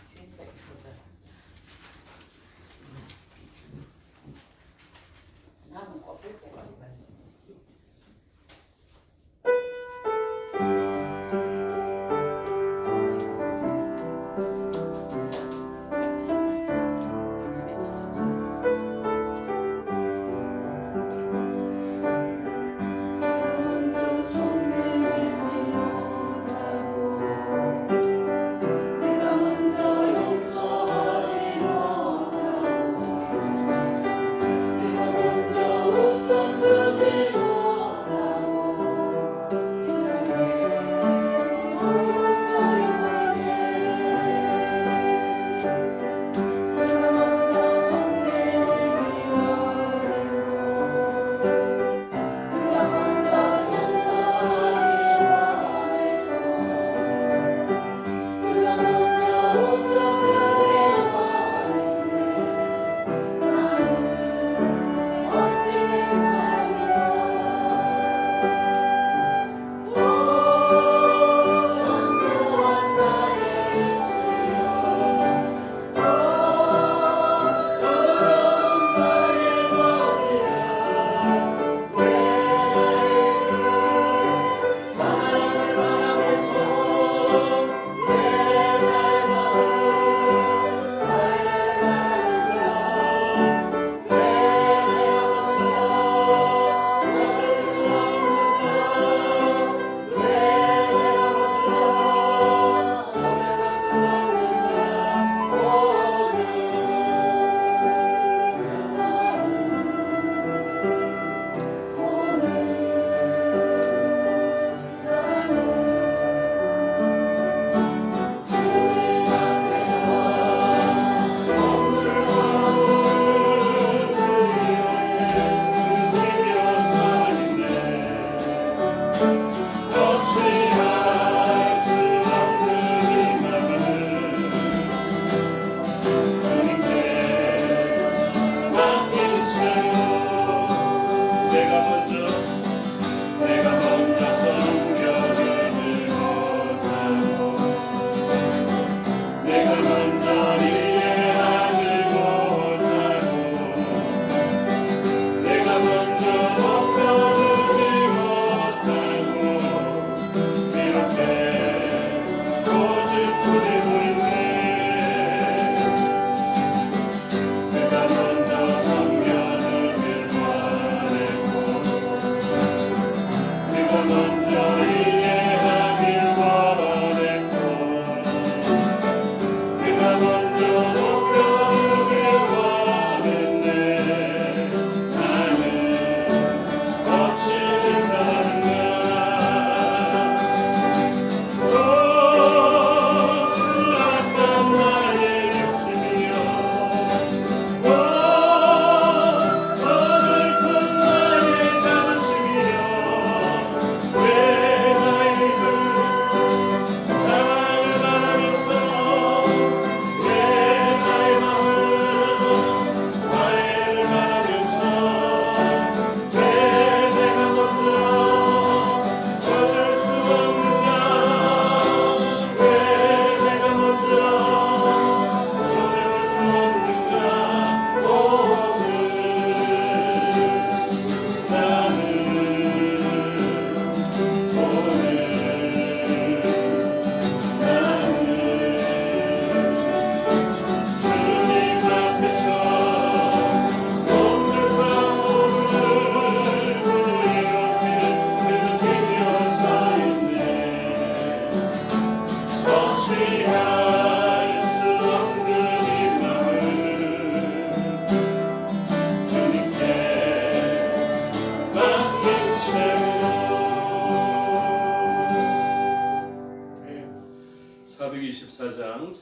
진짜 예쁘다. 나는 꼽을 때까지 가요.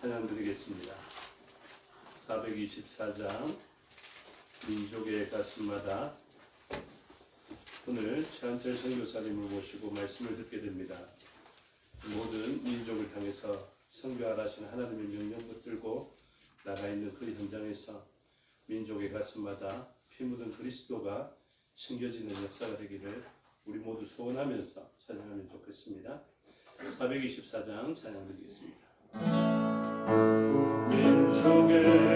찬양 드리겠습니다. 424장 민족의 가슴마다 오늘 최한철 선교사님을 모시고 말씀을 듣게 됩니다. 모든 민족을 향해서 선교하라신 하나님의 명령 붙들고 나가 있는 그 현장에서 민족의 가슴마다 피 묻은 그리스도가 심겨지는 역사가 되기를 우리 모두 소원하면서 찬양하면 좋겠습니다. 424장 찬양 드리겠습니다. 민족의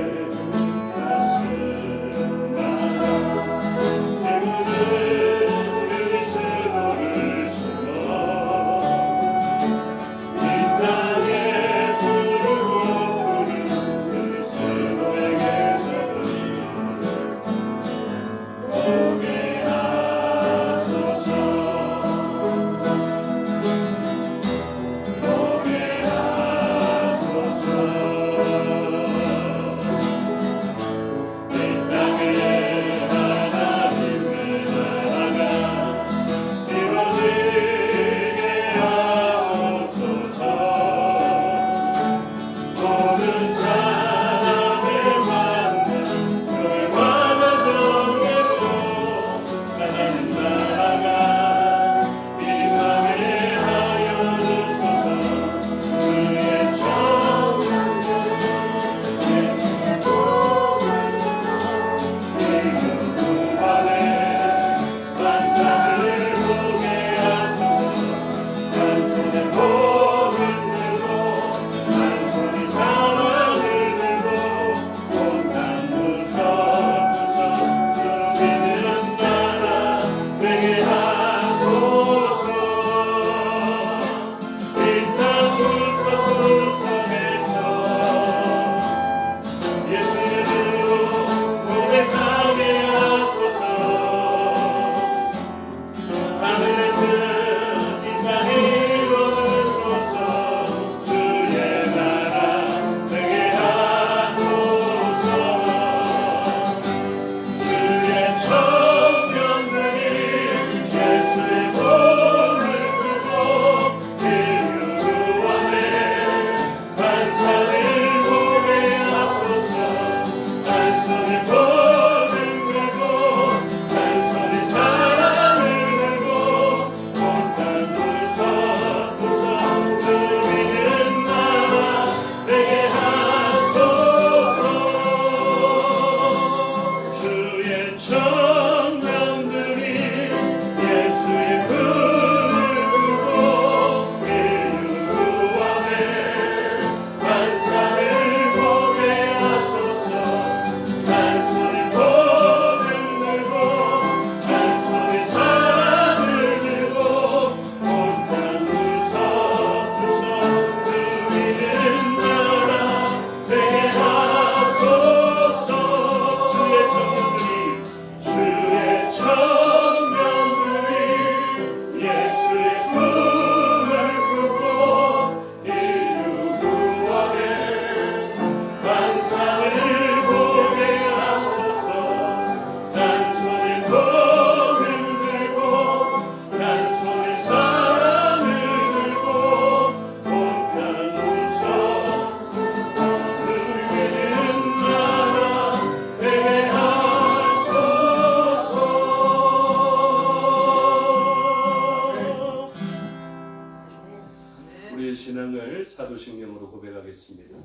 신앙을 사도신경으로 고백하겠습니다.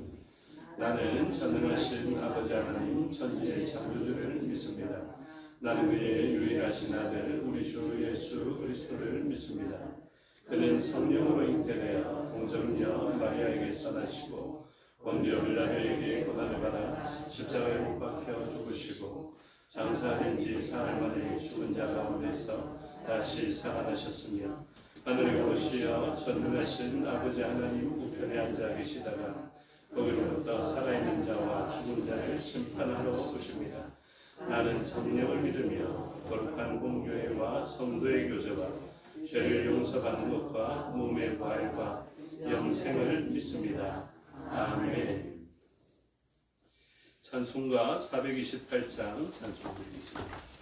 나는 전능하신 아버지 하나님 천지의 창조주를 믿습니다. 나는 그의 유일하신 아들 우리 주 예수 그리스도를 믿습니다. 그는 성령으로 잉태되어 동정녀 마리아에게서 나시고 본디오 빌라도에게 고난을 받아 십자가에 못 박혀 죽으시고 장사된 지 사흘 만에 죽은 자 가운데서 다시 살아나셨으며 하늘에 오르시어 전능하신 아버지 하나님 우편에 앉아 계시다가 거기로부터 살아있는 자와 죽은 자를 심판하러 오십니다. 나는 성령을 믿으며 거룩한 공교회와 성도의 교제와 죄를 용서받는 것과 몸의 부활과 영생을 믿습니다. 아멘. 찬송가 428장 찬송 드리겠습니다.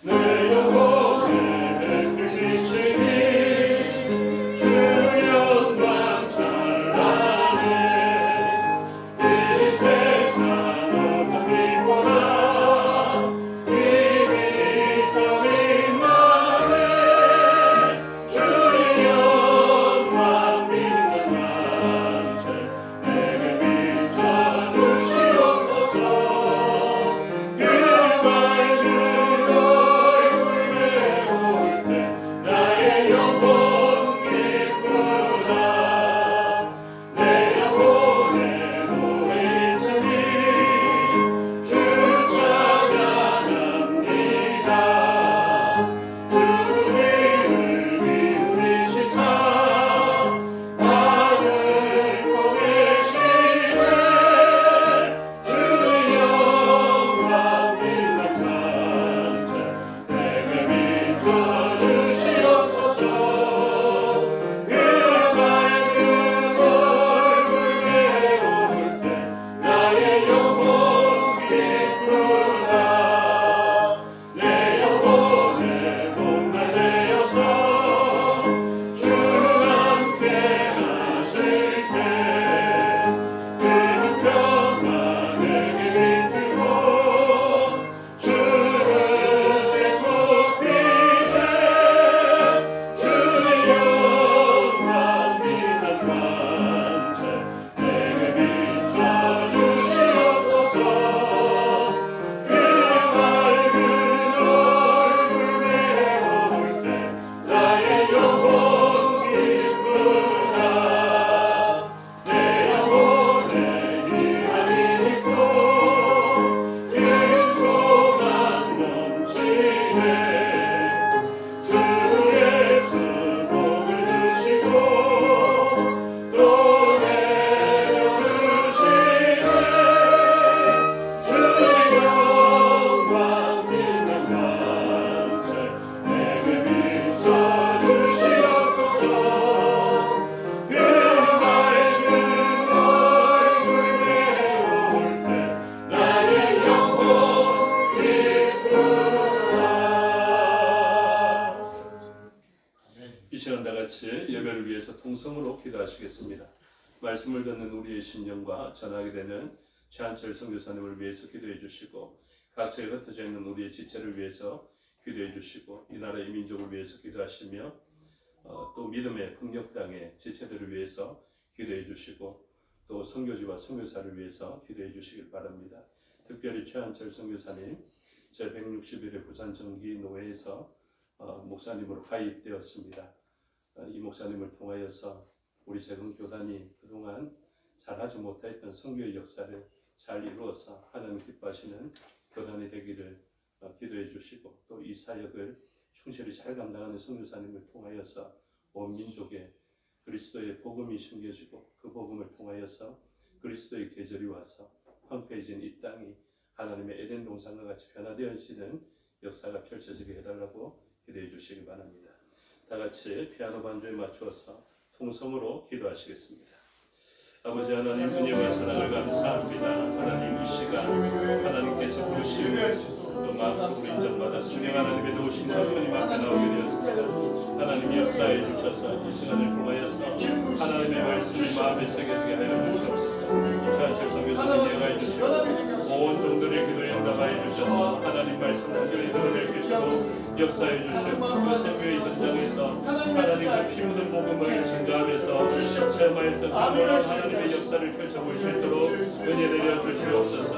내 영혼 이 시간 다 같이 예배를 위해서 통성으로 기도하시겠습니다. 말씀을 듣는 우리의 심령과 전하게 되는 최한철 선교사님을 위해서 기도해 주시고 각처에 흩어져 있는 우리의 지체를 위해서 기도해 주시고 이 나라의 민족을 위해서 기도하시며 또 믿음의 풍력당의 지체들을 위해서 기도해 주시고 또 선교지와 선교사를 위해서 기도해 주시길 바랍니다. 특별히 최한철 선교사님 제161회 부산 정기 노회에서 목사님으로 가입되었습니다. 이 목사님을 통하여서 우리 세금교단이 그동안 잘하지 못했던 선교의 역사를 잘 이루어서 하나님 기뻐하시는 교단이 되기를 기도해 주시고 또 이 사역을 충실히 잘 감당하는 선교사님을 통하여서 온 민족에 그리스도의 복음이 심겨지고 그 복음을 통하여서 그리스도의 계절이 와서 황폐해진 이 땅이 하나님의 에덴 동산과 같이 변화되어지는 역사가 펼쳐지게 해달라고 기도해 주시기 바랍니다. 다 같이 피아노 반주에 맞추어서 통성으로 기도하시겠습니다. 아버지 하나님 은혜와 사랑을 감사합니다. 하나님 이 시간 하나님께서 부르시고 또 마음속으로 인정받아 순영 하나님의 도우심으로 주님 앞에 나오게 되었습니다. 하나님 역사해 주셔서 이 시간을 통하여서 하나님의 말씀이 마음에 새겨지게 하여 주시옵소서. 최한철 선교사님 예가해 주시고 온 종들의 기도에 응답하여 주셔서 하나님 말씀을 완전히 드러낼 수 있도록 역사해 주시고 그 세계의 현장에서 하나님 그 피 묻은 복음을 증가하면서 체험하였던 놀라운 하나님의 역사를 펼쳐볼 수 있도록 은혜 내려 주시옵소서.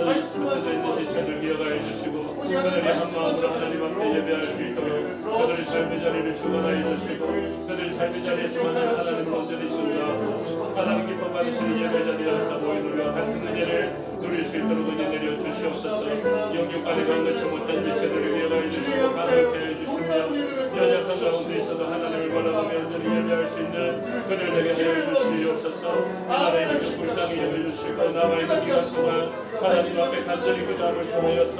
흩어져 있는 지체를 이어가여 주시고 그들이 한 마음으로 하나님 앞에 예배할 수 있도록 그들의 삶의 자리를 주관하여 주시고 그들의 삶의 자리에서만 하나님을 온전히 증거하고 하나님 기뻐 받으시는 예배 자리에서 모이누려 같은 은혜를 누릴 수 있도록 은혜 내려 주시옵소서. 영육간에 강건치 못한 지체들을 이어가여 주시고 하나님께 해주시며 연약한 가운데 있어도 하나님을 바라보며 온전히 예배할 수 있는 그들 되게 하여 주시옵소서. 나라의 민족 불쌍히 여겨주시고 나와의 그 기간 동안 하나님 앞에 간절히 기도함을 통하여서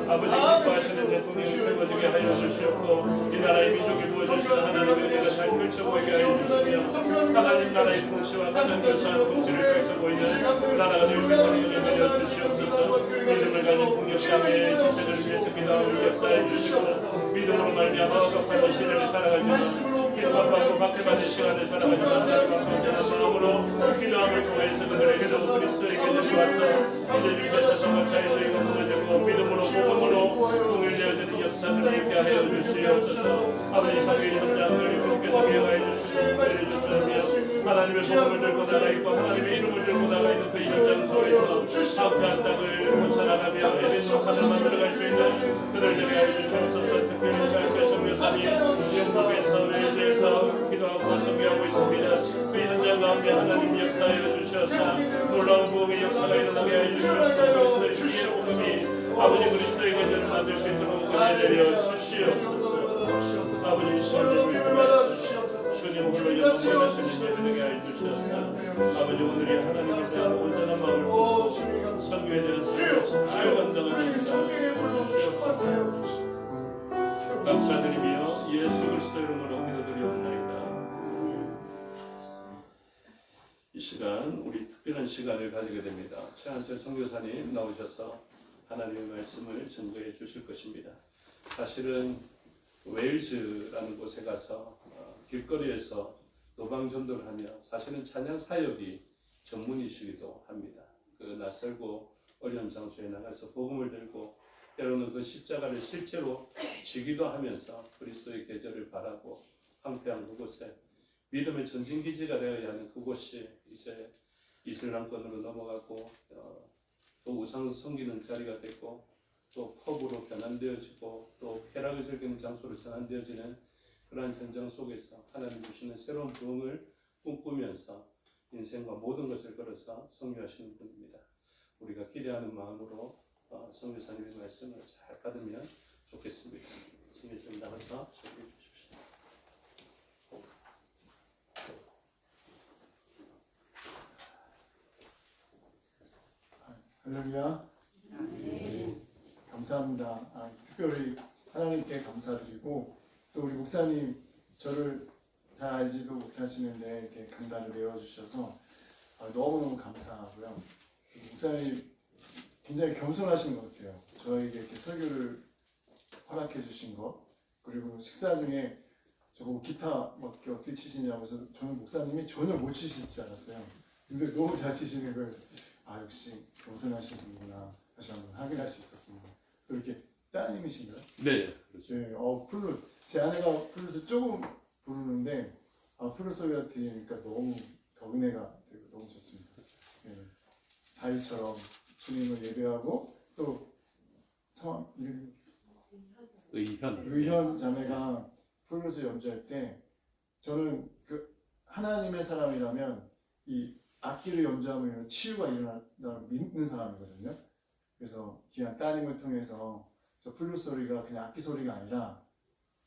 아버지 기뻐하시는 대통령이 세워지게 하여 주시옵고 이 나라의 민족이 부어주시는 하나님의 은혜가 잘 펼쳐보이게 하여 주시며 하나님 나라의 통치와 가장 교사한 통치를 펼쳐보이는 나라가 될 수 있도록 은혜 내려 주시옵소서. 믿음을 가진 폭력당의 지체들을 위해서 기도함을 역사해 주시고 믿음으로 말미암아 억압하는 시대를 살아가지만 기도받고 박해받는 시간을 살아가지만 하나님 앞에 마음으로 기도함을 통해서 그들에게도 그리스도의 계절이 와서 이제 주셔서 사회주의가 무너지고 믿음으로 복음으로 통일되어지는 역사를 있게 하여 주시옵소서. 아버지 사회의 현장을 주께서 기억하여 주시고 하나님의 복음을 들고 나가있고 하나님의 이름을 들고 나가있는 그 현장 속에서 박사한 땅을 고쳐나가며 에덴 동산을 만들어갈 수 있는 그들 되게 하여 주시옵소서. 특별히 최한철 선교사님 영국에서 웨일즈에서 기도하고 선교하고 있습니다. 그 현장 가운데 하나님 역사하여 주셔서 놀라운 복음의 역사가 일어나게 하여 주시옵소서. 그리스도의 주의 복음이 아버지 그리스도의 계절을 만들 수 있도록 은혜 내려 주시옵소서. 아버지 시간을 주님으로 주님 홀로 영광을 주시는 예배되게 하여 주셔서 아버지 오늘이 하나님에 대한 온전한 마음을 품고 선교에 대한 사역을 감당하는 감사드리며 예수 그리스도 이름으로 기도드리옵나이다. 이 시간 우리 특별한 시간을 가지게 됩니다. 최한철 선교사님 나오셔서 하나님의 말씀을 전도해 주실 것입니다. 사실은 웨일즈라는 곳에 가서 길거리에서 노방전도를 하며 사실은 찬양 사역이 전문이시기도 합니다. 그 낯설고 어려운 장소에 나가서 복음을 들고 때로는 그 십자가를 실제로 지기도 하면서 그리스도의 계절을 바라고 황폐한 그곳에 믿음의 전진기지가 되어야 하는 그곳이 이제 이슬람권으로 넘어가고 또 우상 섬기는 자리가 되고 또 펍으로 변환되어지고 또 쾌락을 즐기는 장소로 전환되어지는 그러한 현장 속에서 하나님 주시는 새로운 부흥을 꿈꾸면서 인생과 모든 것을 걸어서 선교하시는 분입니다. 우리가 기대하는 마음으로 선교사님의 말씀을 잘 받으면 좋겠습니다. 선교사님 나가서 설교해 주십시오. 할렐루야. 감사합니다. 특별히 하나님께 감사드리고 또 우리 목사님 저를 잘 알지도 못하시는데 이렇게 강단을 내어주셔서 너무너무 감사하고요. 목사님 굉장히 겸손하신 것 같아요. 저에게 이렇게 설교를 허락해 주신 것, 그리고 식사 중에 저보고 기타 막 어떻게 치시냐고 해서 저는 목사님이 전혀 못 치실 줄 알았어요. 근데 너무 잘 치시는 거예요. 그래서 아 역시 겸손하신 분이구나 다시 한번 확인할 수 있었습니다. 또 이렇게 따님이신가요? 네, 그렇죠. 네, 플룻 제 아내가 플룻을 조금 부르는데 플룻 소리가 들리니까 너무 더 은혜가 되고 너무 좋습니다. 네, 다윗처럼 주님을 예배하고 또 성함 이름 의현 자매가 플룻을 연주할 때 저는 그 하나님의 사람이라면 이 악기를 연주하면 치유가 일어난다고 믿는 사람이거든요. 그래서 귀한 따님을 통해서 저 플룻 소리가 그냥 악기 소리가 아니라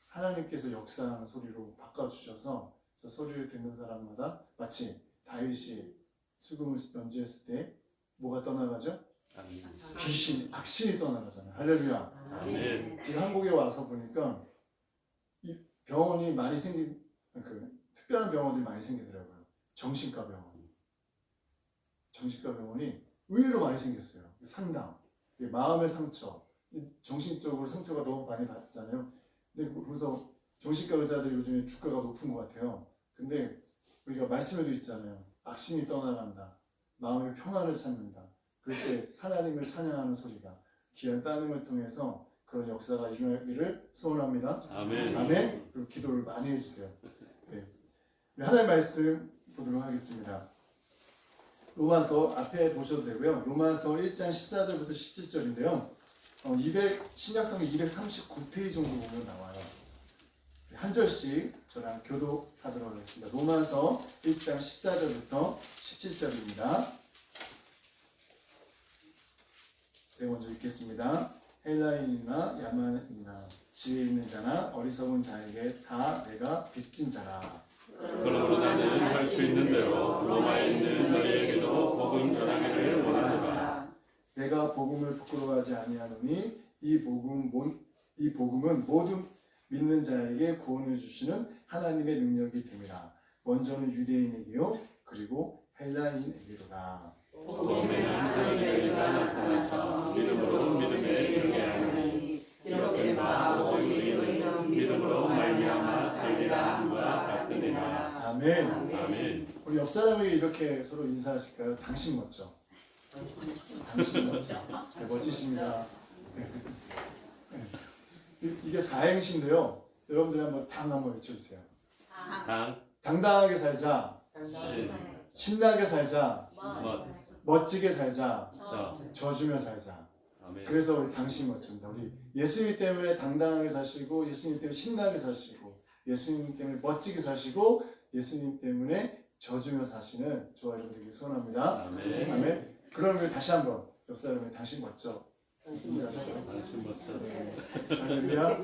하나님께서 역사하는 소리로 바꿔주셔서 저 소리를 듣는 사람마다 마치 다윗이 수금을 연주했을 때 뭐가 떠나가죠? 악신이 떠나가잖아요. 할렐루야. 아멘. 지금 한국에 와서 보니까 이 병원이 많이 특별한 병원들이 많이 생기더라고요. 정신과 병원이 의외로 많이 생겼어요. 상담, 마음의 상처, 정신적으로 상처가 너무 많이 받잖아요. 근데 그래서 정신과 의사들이 요즘에 주가가 높은 것 같아요. 근데 우리가 말씀에도 있잖아요. 악신이 떠나간다. 마음의 평안을 찾는다. 그럴 때 하나님을 찬양하는 소리가 귀한 따님을 통해서 그런 역사가 일어나기를 소원합니다. 아멘. 아멘. 그리고 기도를 많이 해주세요. 네. 하나님의 말씀 보도록 하겠습니다. 로마서 앞에 보셔도 되고요. 로마서 1장 14절부터 17절인데요. 신약성의 239페이지 정도 보면 나와요. 한 절씩 저랑 교독하도록 하겠습니다. 로마서 1장 14절부터 17절입니다. 제가 먼저 읽겠습니다. 헬라인이나 야만이나 지혜 있는 자나 어리석은 자에게 다 내가 빚진 자라. 그러므로 나는 할 수 있는 대로 로마에 있는 너희에게도 복음 전하기를 원하노라. 내가 복음을 부끄러워하지 아니하노니 이 복음은 모든 믿는 자에게 구원을 주시는 하나님의 능력이 됨이라. 먼저는 유대인에게요 그리고 헬라인에게로다. 복음에는 하나님의 의가 나타나서 믿음으로 믿음에 이르게 하느니 이렇게 말하고 우리는 믿음으로 말미암아 살리라 함과 같으니라. 아멘. 아멘. 우리 옆 사람에게 이렇게 서로 인사하실까요? 당신 멋져. 당신 멋져. 네, 멋지십니다. 이게 사행시인데요. 여러분들 한번 당 한번 외쳐주세요. 당당하게 살자. 신나게 살자. 멋지게 살자. 져주며 살자. 아멘. 그래서 우리 당신 멋집니다. 우리 예수님 때문에 당당하게 사시고 예수님 때문에 신나게 사시고 예수님 때문에 멋지게 사시고 예수님 때문에 져주며 사시는 저와 여러분들에게 소원합니다. 아멘. 아멘. 그러면 다시 한번 옆 사람에 당신 멋져. 인사하시죠. 당신 멋져. 할렐루야.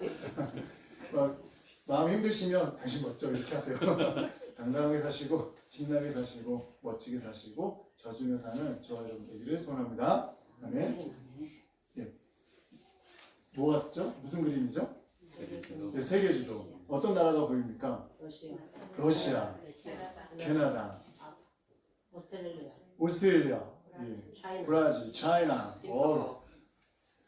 마음 힘드시면 당신 멋져 이렇게 하세요. 당당하게 사시고 신나게 사시고 멋지게 사시고 져주며 사는 저와 여러분 되기를 소원합니다. 아멘. 예. 뭐 같죠? 무슨 그림이죠? 네, 세계지도. 어떤 나라가 보입니까? 러시아, 캐나다, 오스트레일리아, 예. 브라질, 차이나.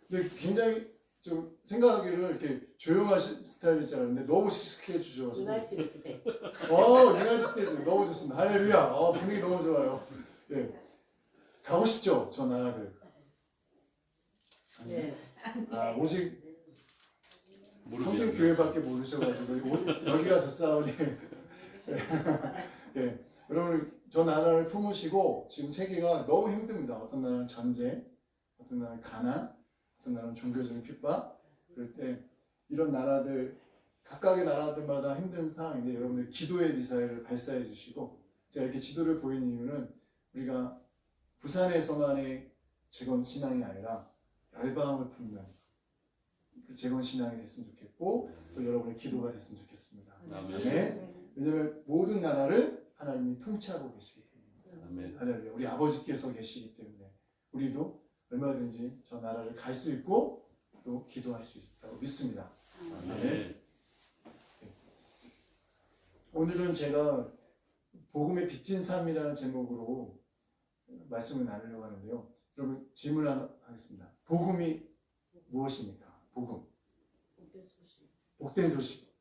근데 굉장히 좀 생각하기를 이렇게 조용하신 스타일일 줄 알았는데 너무 씩씩해 주셔가지고. 유나이티드 스테이트. 유나이티드 스테이트 너무 좋습니다. 할렐루야. 분위기 너무 좋아요. 예. 가고 싶죠, 저 나라들. 네. 오직 성경 교회밖에 모르셔가지고 여기가 저 싸우니. 예. 여러분 저 나라를 품으시고 지금 세계가 너무 힘듭니다. 어떤 나라는 전쟁, 어떤 나라는 가난, 어떤 나라는 종교적인 핍박. 그럴 때 이런 나라들 각각의 나라들마다 힘든 상황인데 여러분들 기도의 미사일을 발사해 주시고 제가 이렇게 지도를 보이는 이유는 우리가 부산에서만의 재건 신앙이 아니라 열방을 품는 그 재건 신앙이 됐으면 좋겠고 또 여러분의 기도가 됐으면 좋겠습니다. 아멘. 왜냐하면 모든 나라를 하나님이 통치하고 계시기 때문에. 아멘. 할렐루야. 우리 아버지께서 계시기 때문에 우리도 얼마든지 저 나라를 갈 수 있고 또 기도할 수 있다고 믿습니다. 아멘. 오늘은 제가 복음의 빚진 삶이라는 제목으로 말씀을 나누려고 하는데요. 여러분 질문 하나 하겠습니다. 복음이 무엇입니까? 복음. 복된 소식.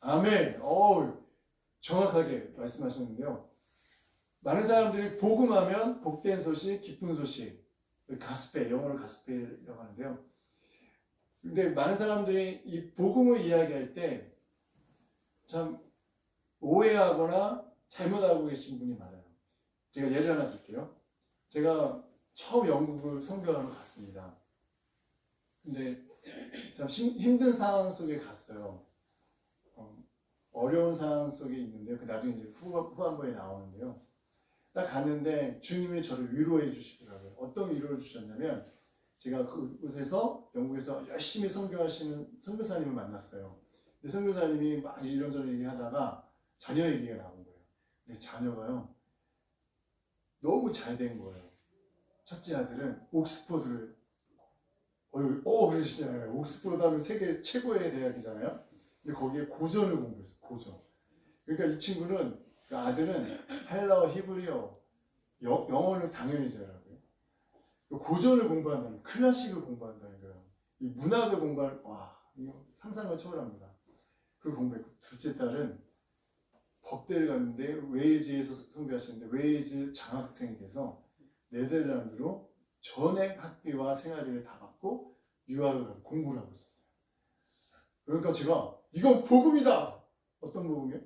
아멘. 정확하게 말씀하셨는데요. 많은 사람들이 복음하면 복된 소식, 기쁜 소식, 가스펠, 영어로 가스펠이라고 하는데요. 근데 많은 사람들이 이 복음을 이야기할 때 참 오해하거나 잘못 알고 계신 분이 많아요. 제가 예를 하나 드릴게요. 제가 처음 영국을 선교하러 갔습니다. 근데 참 힘든 상황 속에 갔어요. 어려운 상황 속에 있는데 그 나중에 이제 후반부에 나오는데요. 딱 갔는데 주님이 저를 위로해 주시더라고요. 어떤 위로를 주셨냐면 제가 그곳에서 영국에서 열심히 선교하시는 선교사님을 만났어요. 근데 선교사님이 막 이런저런 얘기하다가 자녀 얘기가 나온 거예요. 근데 자녀가요 너무 잘 된 거예요. 첫째 아들은 옥스퍼드를 그러시잖아요. 옥스퍼드 하면 세계 최고의 대학이잖아요. 근데 거기에 고전을 공부했어요. 고전. 그러니까 이 친구는 그 아들은 헬라어, 히브리어, 영어를 당연히 잘하고요. 고전을 공부한다는 클래식을 공부한다는 거예요. 이 문학을 공부할 이거 상상을 초월합니다. 그 공부했고 둘째 딸은 법대를 갔는데 웨일즈에서 선교하시는데 웨일즈 장학생이 돼서 네덜란드로 전액 학비와 생활비를 다 받고 유학을 가서 공부를 하고 있었어요. 그러니까 제가 이건 복음이다. 어떤 복음이요?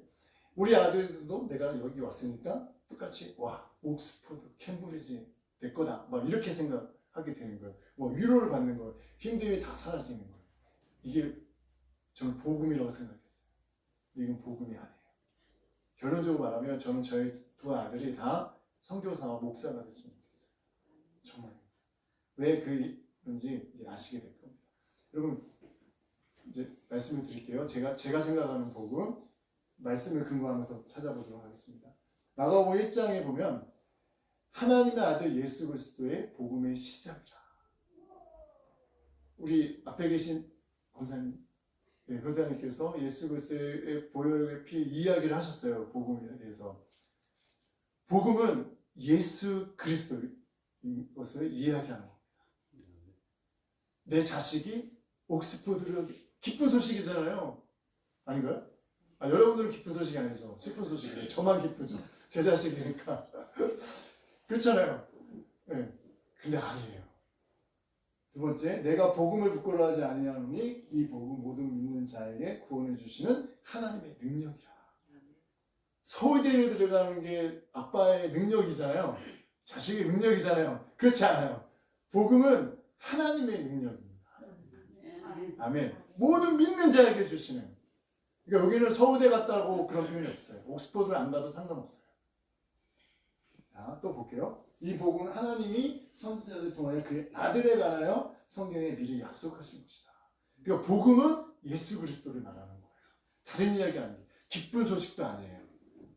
우리 아들도 내가 여기 왔으니까 똑같이 옥스퍼드, 캠브리지 내 거다. 막 이렇게 생각하게 되는 거예요. 위로를 받는 거예요. 힘듦이 다 사라지는 거예요. 이게 저는 복음이라고 생각했어요. 근데 이건 복음이 아니에요. 결론적으로 말하면 저는 저희 두 아들이 다 선교사와 목사가 됐으면 좋겠어요. 정말. 왜 그런지 이제 아시게 될 겁니다. 여러분 이제 말씀을 드릴게요. 제가 생각하는 복음 말씀을 근거하면서 찾아보도록 하겠습니다. 마가복음 1장에 보면 하나님의 아들 예수 그리스도의 복음의 시작이라. 우리 앞에 계신 권사님께서 예수 그리스도의 보혈의 피 이야기를 하셨어요. 복음에 대해서. 복음은 예수 그리스도의 것을 이야기하는 겁니다. 내 자식이 옥스퍼드를 기쁜 소식이잖아요. 아닌가요? 여러분들은 기쁜 소식이 아니죠. 슬픈 소식이죠. 저만 기쁘죠. 제 자식이니까. 그렇잖아요. 네. 근데 아니에요. 두 번째, 내가 복음을 부끄러워하지 아니하노니 이 복음 모든 믿는 자에게 구원해 주시는 하나님의 능력이라. 서울대를 들어가는 게 아빠의 능력이잖아요. 자식의 능력이잖아요. 그렇지 않아요. 복음은 하나님의 능력입니다. 아멘. 모든 믿는 자에게 주시는. 그러니까 여기는 서울대 갔다고 그런 표현이 없어요. 옥스퍼드를 안 가도 상관없어요. 자, 또 볼게요. 이 복음은 하나님이 선지자들 통하여 그의 아들에 관하여 성경에 미리 약속하신 것이다. 그러니까 복음은 예수 그리스도를 말하는 거예요. 다른 이야기 아니에요. 기쁜 소식도 아니에요.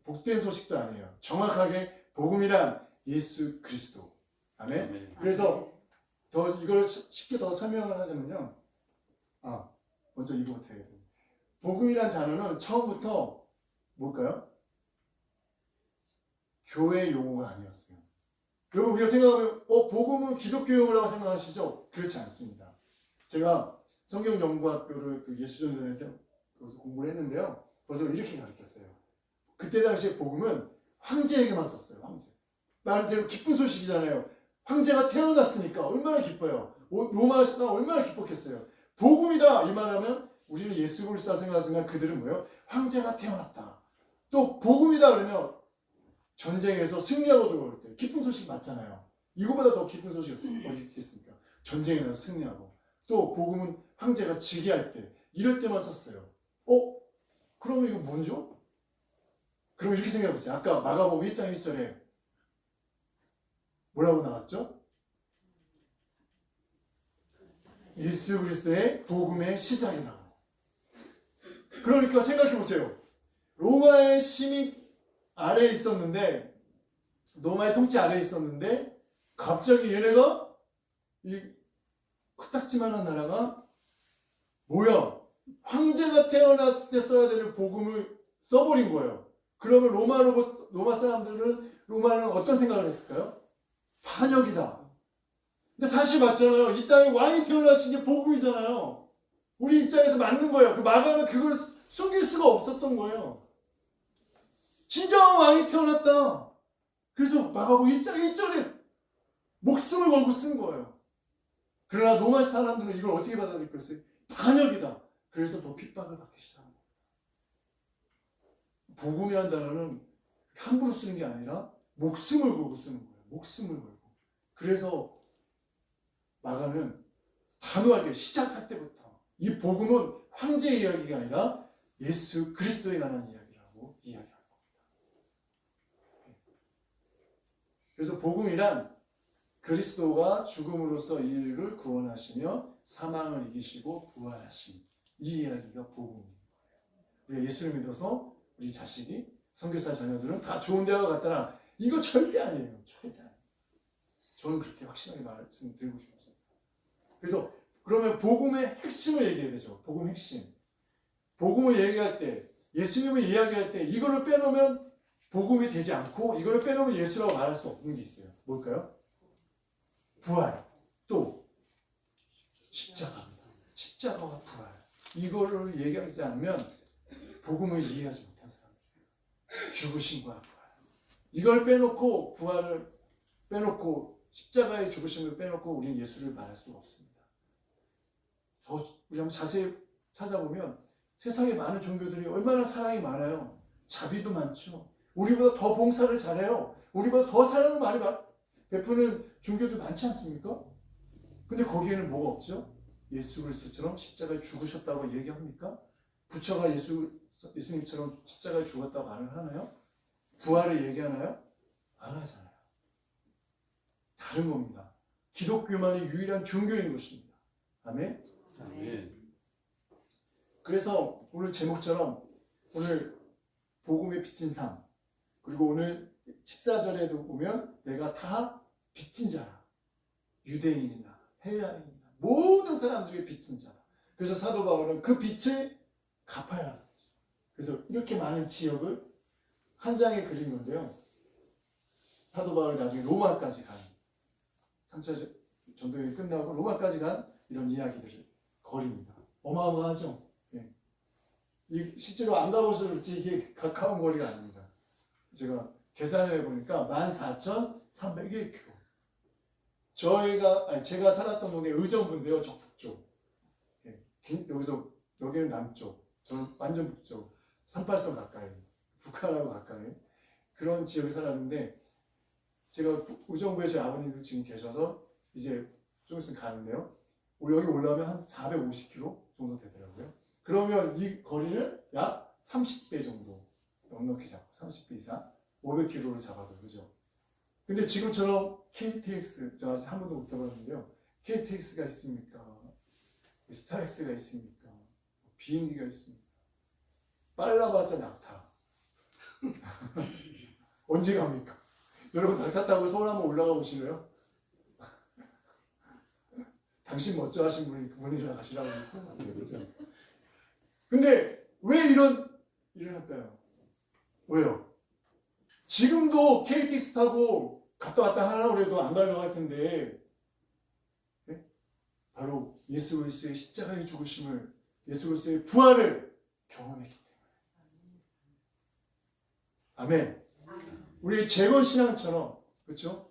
복된 소식도 아니에요. 정확하게 복음이란 예수 그리스도. 아멘. 그래서 이걸 쉽게 더 설명을 하자면요. 먼저 이거부터 해야 돼요. 복음이란 단어는 처음부터 뭘까요? 교회 용어가 아니었어요. 여러분 우리가 생각하면 복음은 기독교 용어라고 생각하시죠? 그렇지 않습니다. 제가 성경연구학교를 예수전전에서 거기서 공부를 했는데요. 거기서 이렇게 가르쳤어요. 그때 당시에 복음은 황제에게만 썼어요. 황제. 말대로 기쁜 소식이잖아요. 황제가 태어났으니까 얼마나 기뻐요. 로마가 얼마나 기뻤겠어요. 복음이다 이 말하면 우리는 예수 그리스도라 생각하지만 그들은 뭐예요? 황제가 태어났다. 또 복음이다 그러면 전쟁에서 승리하고 들어올 때 기쁜 소식 맞잖아요. 이거보다 더 기쁜 소식이 어디 있겠습니까? 전쟁에 나서 승리하고. 또 복음은 황제가 즉위할 때 이럴 때만 썼어요. 그러면 이거 뭔죠? 그럼 이렇게 생각해보세요. 아까 마가복음 1장 1절에 뭐라고 나왔죠? 예수 그리스도의 복음의 시작이라고. 그러니까 생각해보세요. 로마의 심의 아래에 있었는데, 로마의 통치 아래에 있었는데 갑자기 얘네가 이 코딱지만한 나라가 뭐야? 황제가 태어났을 때 써야 되는 복음을 써버린 거예요. 그러면 로마 로마는 어떤 생각을 했을까요? 반역이다. 근데 사실 맞잖아요. 이 땅에 왕이 태어나신 게 복음이잖아요. 우리 입장에서 맞는 거예요. 그 마가는 그걸 숨길 수가 없었던 거예요. 진정한 왕이 태어났다. 그래서 마가복음 1장 1절에 목숨을 걸고 쓴 거예요. 그러나 로마 사람들은 이걸 어떻게 받아들였어요? 반역이다. 그래서 더 핍박을 받기 시작한 겁니다. 복음이라는 단어는 함부로 쓰는 게 아니라 목숨을 걸고 쓰는 거예요. 목숨을 걸고. 그래서 마가는 단호하게 시작할 때부터 이 복음은 황제 이야기가 아니라 예수 그리스도에 관한 이야기라고 이야기하는 겁니다. 그래서 복음이란 그리스도가 죽음으로써 인류를 구원하시며 사망을 이기시고 부활하신 이 이야기가 복음인 거예요. 우리가 예수를 믿어서 우리 자식이 선교사 자녀들은 다 좋은 대학 갔다나 이거 절대 아니에요. 절대 아니에요. 저는 그렇게 확실하게 말씀드리고 싶습니다. 그래서 그러면 복음의 핵심을 얘기해야 되죠. 복음 핵심. 복음을 얘기할 때, 예수님을 이야기할 때 이거를 빼놓으면 복음이 되지 않고 이거를 빼놓으면 예수라고 말할 수 없는 게 있어요. 뭘까요? 부활, 또 십자가입니다. 십자가와 부활. 이거를 얘기하지 않으면 복음을 이해하지 못한 사람들이에요. 죽으심과 부활. 이걸 빼놓고 부활을 빼놓고 십자가의 죽으심을 빼놓고 우리는 예수를 말할 수가 없습니다. 우리 한번 자세히 찾아보면 세상에 많은 종교들이 얼마나 사랑이 많아요. 자비도 많죠. 우리보다 더 봉사를 잘해요. 우리보다 더 사랑을 많이 베푸는 종교도 많지 않습니까? 근데 거기에는 뭐가 없죠? 예수 그리스도처럼 십자가에 죽으셨다고 얘기합니까? 부처가 예수님처럼 십자가에 죽었다고 말을 하나요? 부활을 얘기하나요? 안 하잖아요. 다른 겁니다. 기독교만이 유일한 종교인 것입니다. 아멘? 아멘. 그래서 오늘 제목처럼 오늘 복음의 빚진 삶, 그리고 오늘 14절에도 보면 내가 다 빚진 자라. 유대인이나 헬라인이나 모든 사람들이 빚진 자라. 그래서 사도 바울은 그 빚을 갚아야 합니다. 그래서 이렇게 많은 지역을 한 장에 그린 건데요. 사도 바울이 나중에 로마까지 간 3차 전도여행이 끝나고 로마까지 간 이런 이야기들을 거리입니다. 어마어마하죠? 예. 실제로 안 가보셔서 그렇지 이게 가까운 거리가 아닙니다. 제가 계산을 해보니까 14,301km. 제가 살았던 동네 의정부인데요. 저 북쪽. 예. 여기는 남쪽. 저는 완전 북쪽. 38선 가까이. 북한하고 가까이. 그런 지역에 살았는데 제가 의정부에 저희 아버님도 지금 계셔서 이제 좀 있으면 가는데요. 여기 올라오면 한 450km 정도 되더라고요. 그러면 이 거리는 약 30배 정도 넉넉히 잡고 30배 이상 500km를 잡아도 그죠. 근데 지금처럼 KTX 저 아직 한 번도 못 타봤는데요. KTX가 있습니까? 스타렉스가 있습니까? 비행기가 있습니까? 빨라봤자 낙타. 언제 갑니까? 여러분 낙타 타고 서울 한번 올라가 보시나요? 당신 멋져 하신 분이 그분이랑 가시라고 그렇죠. 근데 왜 이런 일을 할까요? 왜요? 지금도 KTX 타고 갔다 왔다 하려고 해도 안 갈 것 같은데 네? 바로 예수 그리스도의 십자가의 죽으심을 예수 그리스도의 부활을 경험했기 때문에. 아멘. 우리 재건 신앙처럼 그렇죠?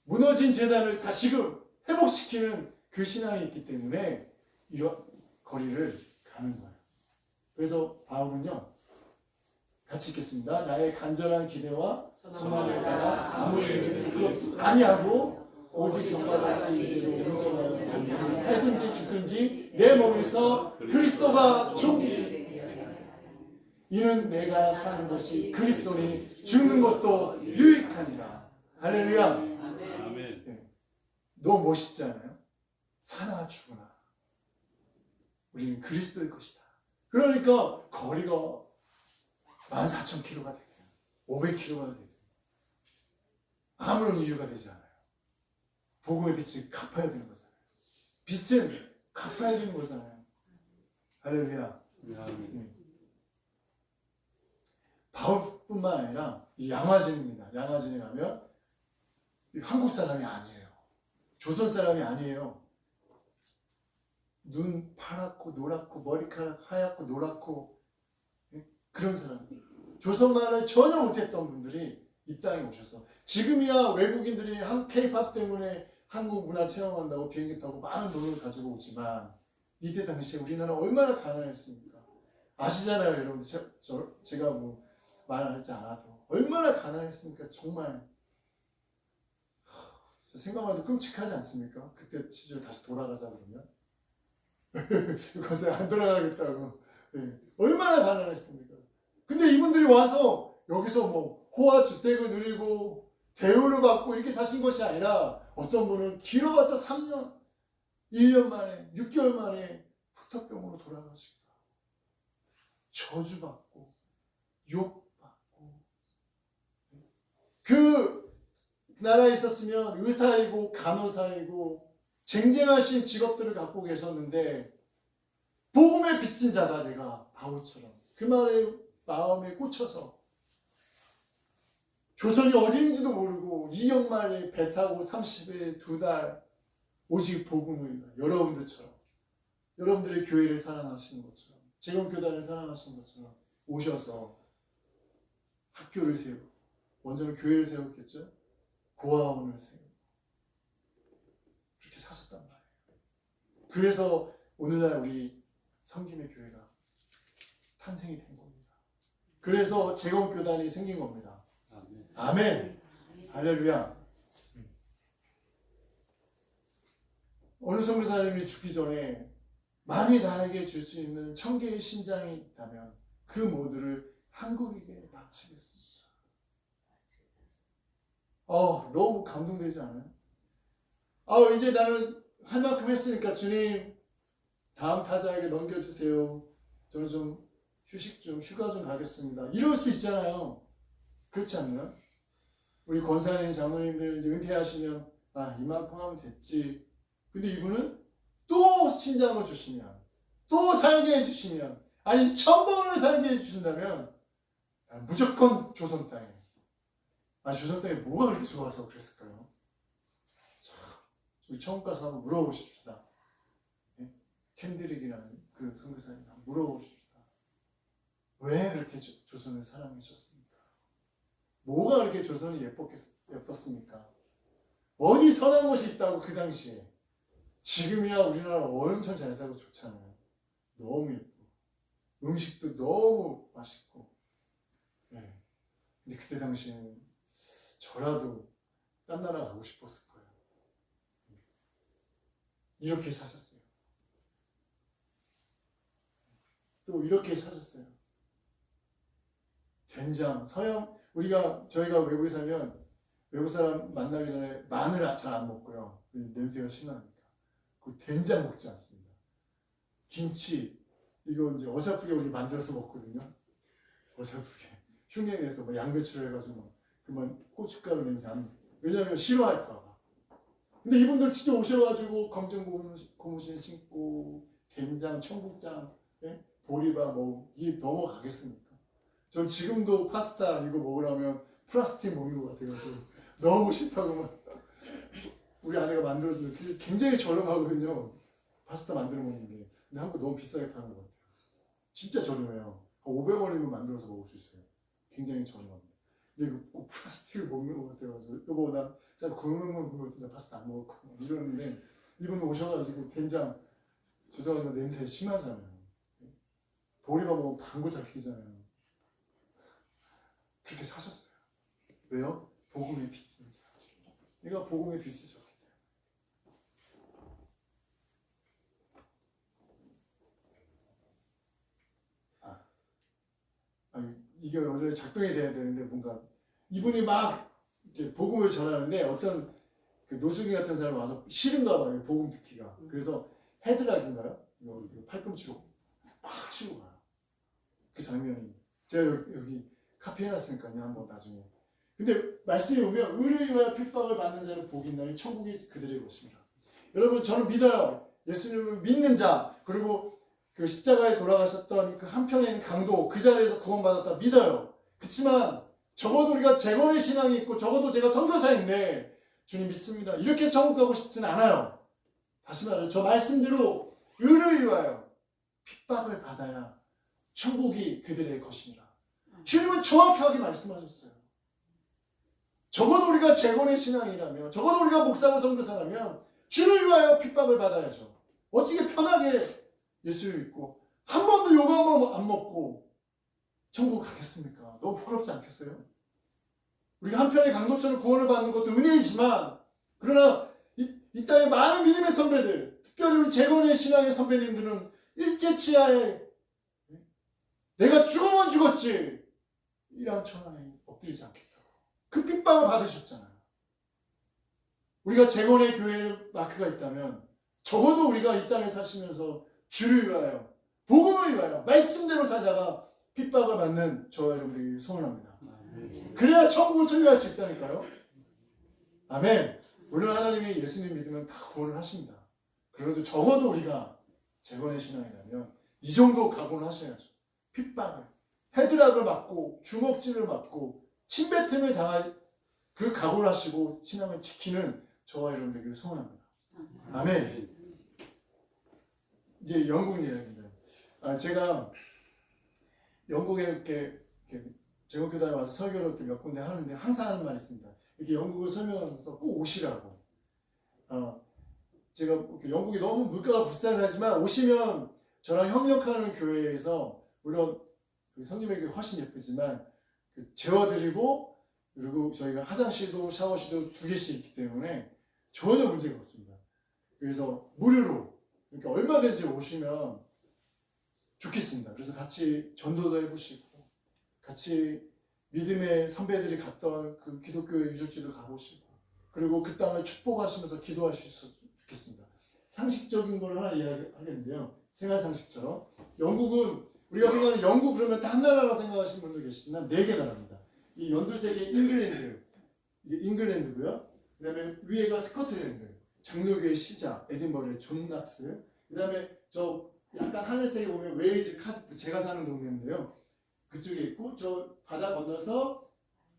무너진 재단을 다시금 회복시키는 그 신앙이 있기 때문에 이런 거리를 가는 거예요. 그래서 바울은요, 같이 읽겠습니다. 나의 간절한 기대와 소망을 따라 아무리 부끄럽지 아니하고 오직 정과 같이 이제도 온전하여 살든지 죽든지 내 몸에서 그리스도가 존귀. 이는 내가 사는 것이 그리스도니 죽는 것도 유익하니라. 할렐루야. 아멘. 네. 너무 멋있잖아요. 사나 죽으나 우리는 그리스도의 것이다. 그러니까 거리가 14,000km가 되든 500km가 되든 아무런 이유가 되지 않아요. 복음의 빚을 갚아야 되는 거잖아요. 빚은 갚아야 되는 거잖아요. 할렐루야. 아멘. 바울뿐만 아니라 이 양화진입니다. 양화진에 가면 한국 사람이 아니에요. 조선 사람이 아니에요. 눈 파랗고 노랗고 머리카락 하얗고 노랗고 그런 사람들, 조선말을 전혀 못했던 분들이 이 땅에 오셔서 지금이야 외국인들이 K-팝 때문에 한국 문화 체험한다고 비행기 타고 많은 돈을 가지고 오지만 이때 당시에 우리나라 얼마나 가난했습니까? 아시잖아요, 여러분. 제가 뭐 말하지 않아도 얼마나 가난했습니까? 정말 생각만 해도 끔찍하지 않습니까? 그때 시절 다시 돌아가자 그러면 그것에 안 돌아가겠다고. 네. 얼마나 가난했습니까? 근데 이분들이 와서 여기서 뭐 호화 주택을 누리고 대우를 받고 이렇게 사신 것이 아니라 어떤 분은 길어봤자 3년, 1년 만에, 6개월 만에 후터병으로 돌아가시기도 하고 저주받고 욕받고 그 나라에 있었으면 의사이고 간호사이고 쟁쟁하신 직업들을 갖고 계셨는데 복음에 빚진 자다 내가 바울처럼 그 말에 마음에 꽂혀서 조선이 어디 있는지도 모르고 2년 만에 배 타고 30일 2달 오직 복음을 위하여 여러분들처럼 여러분들의 교회를 사랑하시는 것처럼 재건교단을 사랑하시는 것처럼 오셔서 학교를 세우고 먼저는 교회를 세웠겠죠. 고아원을 세우고 그렇게 사셨단 말이에요. 그래서 오늘날 우리 성김의 교회가 탄생이 된 겁니다. 그래서 재건교단이 생긴 겁니다. 아멘. 할렐루야. 어느 선교사님이 죽기 전에 만일 나에게 줄 수 있는 1000개의 심장이 있다면 그 모두를 한국에게 바치겠습니다. 너무 감동되지 않아요? 이제 나는 할 만큼 했으니까 주님 다음 타자에게 넘겨주세요. 저는 좀 휴가 좀 가겠습니다. 이럴 수 있잖아요. 그렇지 않나요? 우리 권사님, 장로님들 이제 은퇴하시면 이만큼 하면 됐지. 근데 이분은 또 심장을 주시면 또 살게 해주시면 아니 1000번을 살게 해주신다면 무조건 조선 땅에 조선 땅에 뭐가 그렇게 좋아서 그랬을까요? 자, 우리 처음 가서 한번 물어보십시다. 캔드릭이라는 그 선교사님 한번 물어보십시다. 왜 그렇게 조선을 사랑하셨습니까? 뭐가 그렇게 조선이 예뻤습니까? 어디 선한 곳이 있다고 그 당시에. 지금이야 우리나라 엄청 잘 살고 좋잖아요. 너무 예쁘고 음식도 너무 맛있고. 네. 근데 그때 당시에는 저라도 딴 나라 가고 싶었을 거예요. 이렇게 사셨어요. 또 이렇게 사셨어요. 된장, 저희가 외국에 살면 외국 사람 만나기 전에 마늘 잘 안 먹고요. 냄새가 심하니까. 그 된장 먹지 않습니다. 김치, 이거 이제 어설프게 우리 만들어서 먹거든요. 어설프게. 흉내내서 뭐 양배추를 해가지고 그만 고춧가루 냄새 안. 왜냐면 싫어할까봐. 근데 이분들 진짜 오셔가지고 검정 고무신 신고 된장, 청국장, 보리밥 이게 넘어가겠습니까? 전 지금도 파스타 이거 먹으려면 플라스틱 먹는 것 같아가지고 너무 싫다고 막 우리 아내가 만들어주는 게 굉장히 저렴하거든요. 파스타 만들어 먹는 게. 근데 한국 너무 비싸게 파는 것 같아요. 진짜 저렴해요. 500원이면 만들어서 먹을 수 있어요. 굉장히 저렴합니다. 근데 이거 꼭 플라스틱을 먹는 것 같아가지고 여보 나 진짜 굶는 건 굶었지 나 파스타 안 먹을 거야 이러는데 이분 오셔가지고 된장 죄송하지만 냄새 심하잖아요. 보리밥 먹으면 방구 잡히잖아요. 그렇게 사셨어요. 왜요? 복음의 빛인 자. 내가 복음의 빛이죠. 이게 원래 작동이 돼야 되는데 뭔가 이분이 막 이렇게 복음을 전하는데 어떤 그 노숙인 같은 사람이 와서 싫은가 봐요. 복음 듣기가. 그래서 헤드락인가요? 이거 팔꿈치로 막 치고 가요. 그 장면이 제가 여기 카피 해놨으니까요. 한번 나중에. 근데 말씀이 오면 의뢰와 핍박을 받는 자는 복이 있나니 천국이 그들의 것입니다. 여러분 저는 믿어요. 예수님을 믿는 자 그리고 그 십자가에 돌아가셨던 그 한편에 있는 강도 그 자리에서 구원받았다 믿어요. 그렇지만 적어도 우리가 재건의 신앙이 있고 적어도 제가 선교사인데 주님 믿습니다. 이렇게 천국 가고 싶지는 않아요. 다시 말해서 저 말씀대로 의를 위하여 핍박을 받아야 천국이 그들의 것입니다. 주님은 정확하게 말씀하셨어요. 적어도 우리가 재건의 신앙이라면, 적어도 우리가 목사고 선교사라면 주를 위하여 핍박을 받아야죠. 어떻게 편하게 예수를 믿고 한 번도 욕 한 번 안 먹고 천국 가겠습니까? 너무 부끄럽지 않겠어요? 우리가 한편의 강도처럼 구원을 받는 것도 은혜이지만, 그러나 이 땅의 많은 믿음의 선배들, 특별히 우리 재건의 신앙의 선배님들은 일제치하에 내가 죽으면 죽었지 이런 천하에 엎드리지 않겠다고 그 핍박을 받으셨잖아요. 우리가 재건의 교회의 마크가 있다면 적어도 우리가 이 땅에 사시면서 주를 위하여, 복음을 위하여 말씀대로 살다가 핍박을 받는 저와 여러분들이 소원합니다. 그래야 천국을 소유할 수 있다니까요. 아멘. 물론 하나님이 예수님 믿으면 다 구원을 하십니다. 그래도 적어도 우리가 재건의 신앙이라면 이 정도 각오를 하셔야죠. 핍박을, 헤드락을 맞고 주먹질을 맞고 침뱉음을 당할 그 각오를 하시고 신앙을 지키는 저와 여러분들에게 소원합니다. 아멘. 이제 영국 이야기입니다. 제가 영국에 이렇게 제국교단에 와서 설교를 이렇게 몇 군데 하는데 항상 하는 말이 있습니다. 이렇게 영국을 설명하면서 꼭 오시라고. 제가 영국이 너무 물가가 비싸긴 하지만 오시면 저랑 협력하는 교회에서, 물론 성님의 교회 훨씬 예쁘지만 재워드리고, 그리고 저희가 화장실도 샤워실도 2개씩 있기 때문에 전혀 문제가 없습니다. 그래서 무료로 이렇게 얼마든지 오시면 좋겠습니다. 그래서 같이 전도도 해보시고, 같이 믿음의 선배들이 갔던 그 기독교의 유적지도 가보시고, 그리고 그 땅을 축복하시면서 기도하실 수 좋겠습니다. 상식적인 걸 하나 이야기하겠는데요. 생활 상식처럼 영국은, 우리가 생각하는 영국 그러면 단 나라라고 생각하시는 분도 계시지만 4개 나라입니다. 이 연두색의 잉글랜드, 이게 잉글랜드고요. 그 다음에 위에가 스코틀랜드, 장로교의 시작, 에딘버러의 존 낙스. 그 다음에 저 약간 하늘색에 보면 웨일즈 카디프, 제가 사는 동네인데요. 그쪽에 있고, 저 바다 건너서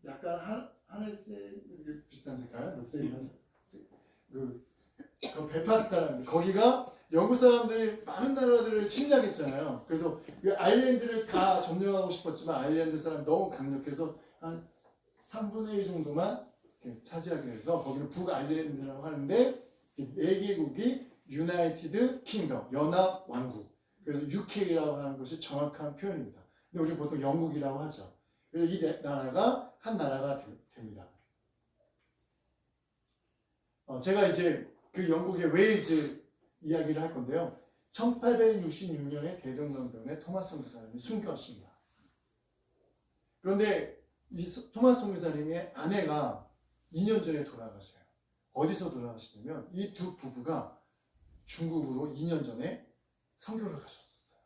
약간 하늘색 비슷한 색깔, 녹색이나 그 벨파스트라는, 거기가 영국 사람들이 많은 나라들을 침략했잖아요. 그래서 그 아일랜드를 다 점령하고 싶었지만 아일랜드 사람이 너무 강력해서 한 3분의 1 정도만 차지하게 돼서 거기는 북아일랜드라고 하는데, 4개국이 유나이티드 킹덤, 연합 왕국, 그래서 UK라고 하는 것이 정확한 표현입니다. 근데 우리 보통 영국이라고 하죠. 그래서 이 나라가 한 나라가 됩니다. 제가 이제 그 영국의 웨일즈 이야기를 할 건데요. 1866년에 대동강변에 토마스 선교사님이 순교하십니다. 그런데 이 토마스 선교사님의 아내가 2년 전에 돌아가셔요. 어디서 돌아가시냐면 이 두 부부가 중국으로 2년 전에 선교를 가셨어요.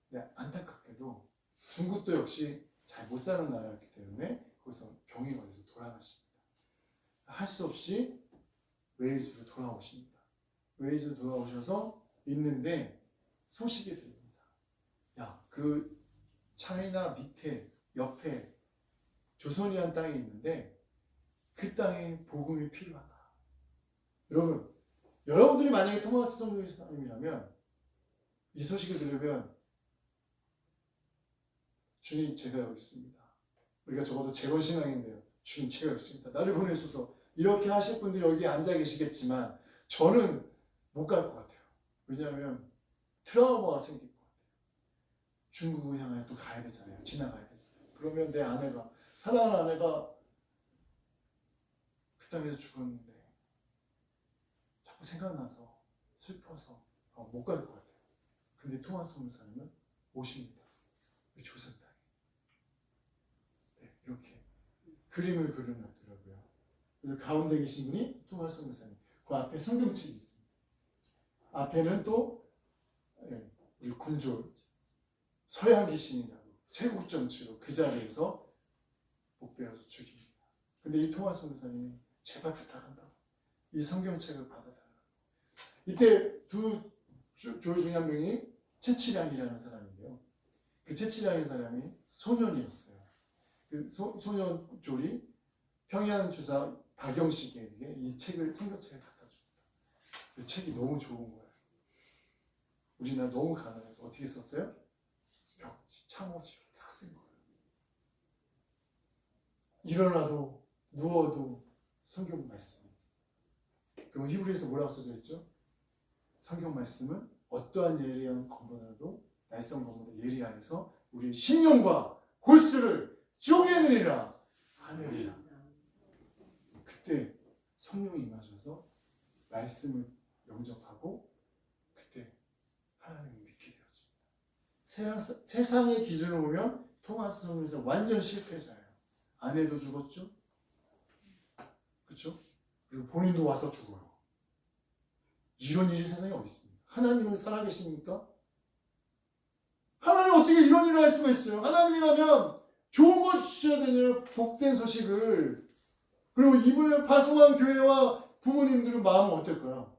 근데 안타깝게도 중국도 역시 잘 못 사는 나라였기 때문에 거기서 병이 걸려서 돌아가십니다. 할 수 없이 웨일즈로 돌아오십니다. 웨일즈로 돌아오셔서 있는데 소식이 들립니다. 야, 그 차이나 밑에 옆에 조선이라는 땅이 있는데 그 땅에 복음이 필요하다. 여러분들이 만약에 토마스 선교사님이라면 이 소식을 들으면 주님, 제가 여기 있습니다. 우리가 적어도 재건신앙인데요. 주님, 제가 여기 있습니다. 나를 보내소서. 이렇게 하실 분들이 여기 앉아 계시겠지만 저는 못 갈 것 같아요. 왜냐하면 트라우마가 생길 것 같아요. 중국을 향하여 또 가야 되잖아요. 지나가야 되잖아요. 그러면 내 아내가, 사랑하는 아내가 그 땅에서 죽었는데 자꾸 생각나서 슬퍼서 못 갈 것 같아요. 근데 토마스 선교사님은 오십니다. 조선 땅에. 네, 이렇게 그림을 그려놨더라고요. 그래서 가운데 계신 분이 토마스 선교사님. 그 앞에 성경책이 있습니다. 앞에는 또 우리 군조 서양 귀신이라고 세국정치로 그 자리에서 복배워서 죽입니다. 근데 이 토마스 선교사님이 제발 부탁한다고 이 성경책을 받아달라고. 이때 두 조 중에 한 명이 채치량이라는 사람인데요. 그 채치량이라는 사람이 소년이었어요. 그 소년 졸이 평양 주사 박영식에게 이 책을, 성경책을 갖다 줍니다. 그 책이 너무 좋은 거예요. 우리나라 너무 가난해서 어떻게 썼어요? 벽지, 창호지로 다 쓴 거예요. 일어나도 누워도 성경 말씀. 그럼 히브리에서 뭐라고 써져 있죠? 성경 말씀은 어떠한 예리한 검보다도 날선 검보다 예리하여서 우리의 심령과 골수를 쪼개느니라 하느니라. 그때 성령이 임하셔서 말씀을 영접하고 그때 하나님을 믿게 되어집니다. 세상의 기준으로 보면 토마스 성령에서 완전 실패자예요. 아내도 죽었죠. 그렇죠? 그리고 본인도 와서 죽어요. 이런 일이 세상에 어디 있습니까? 하나님은 살아계십니까? 하나님 어떻게 이런 일을 할 수가 있어요? 하나님이라면 좋은 거 주셔야 되냐요? 복된 소식을. 그리고 이분을 파송한 교회와 부모님들은 마음은 어떨까요?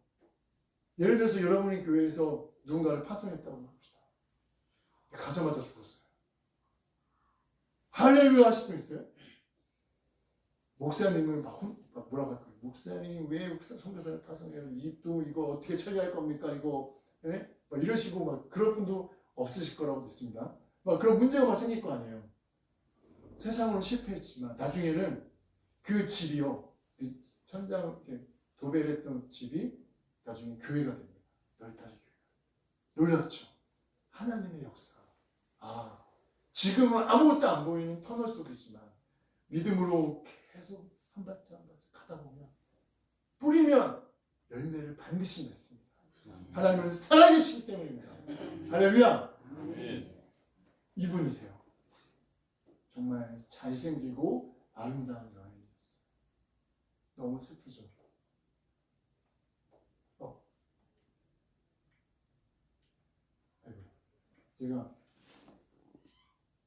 예를 들어서 여러분이 교회에서 누군가를 파송했다고 합시다. 가자마자 죽었어요. 할렐루야 하실 분 있어요? 목사님은 막 뭐라고 할까요? 목사님 왜 선교사를 파송해요? 이거 어떻게 처리할 겁니까? 이거 예? 막 이러시고 막 그럴 분도 없으실 거라고 믿습니다. 막 그런 문제가 막 생길 거 아니에요. 세상으로 실패했지만 나중에는 그 집이요, 천장 도배를 했던 집이 나중에 교회가 됩니다. 널타리 교회가. 놀랍죠? 하나님의 역사. 지금은 아무것도 안 보이는 터널 속이지만 믿음으로 계속 한 발짝 한 발짝 가다 보면 뿌리면 열매를 반드시 맺습니다. 하나님은 살아계시기 때문입니다. 할렐루야. 이분이세요. 정말 잘생기고 아름다운 여인이었어요. 너무 슬프죠. 제가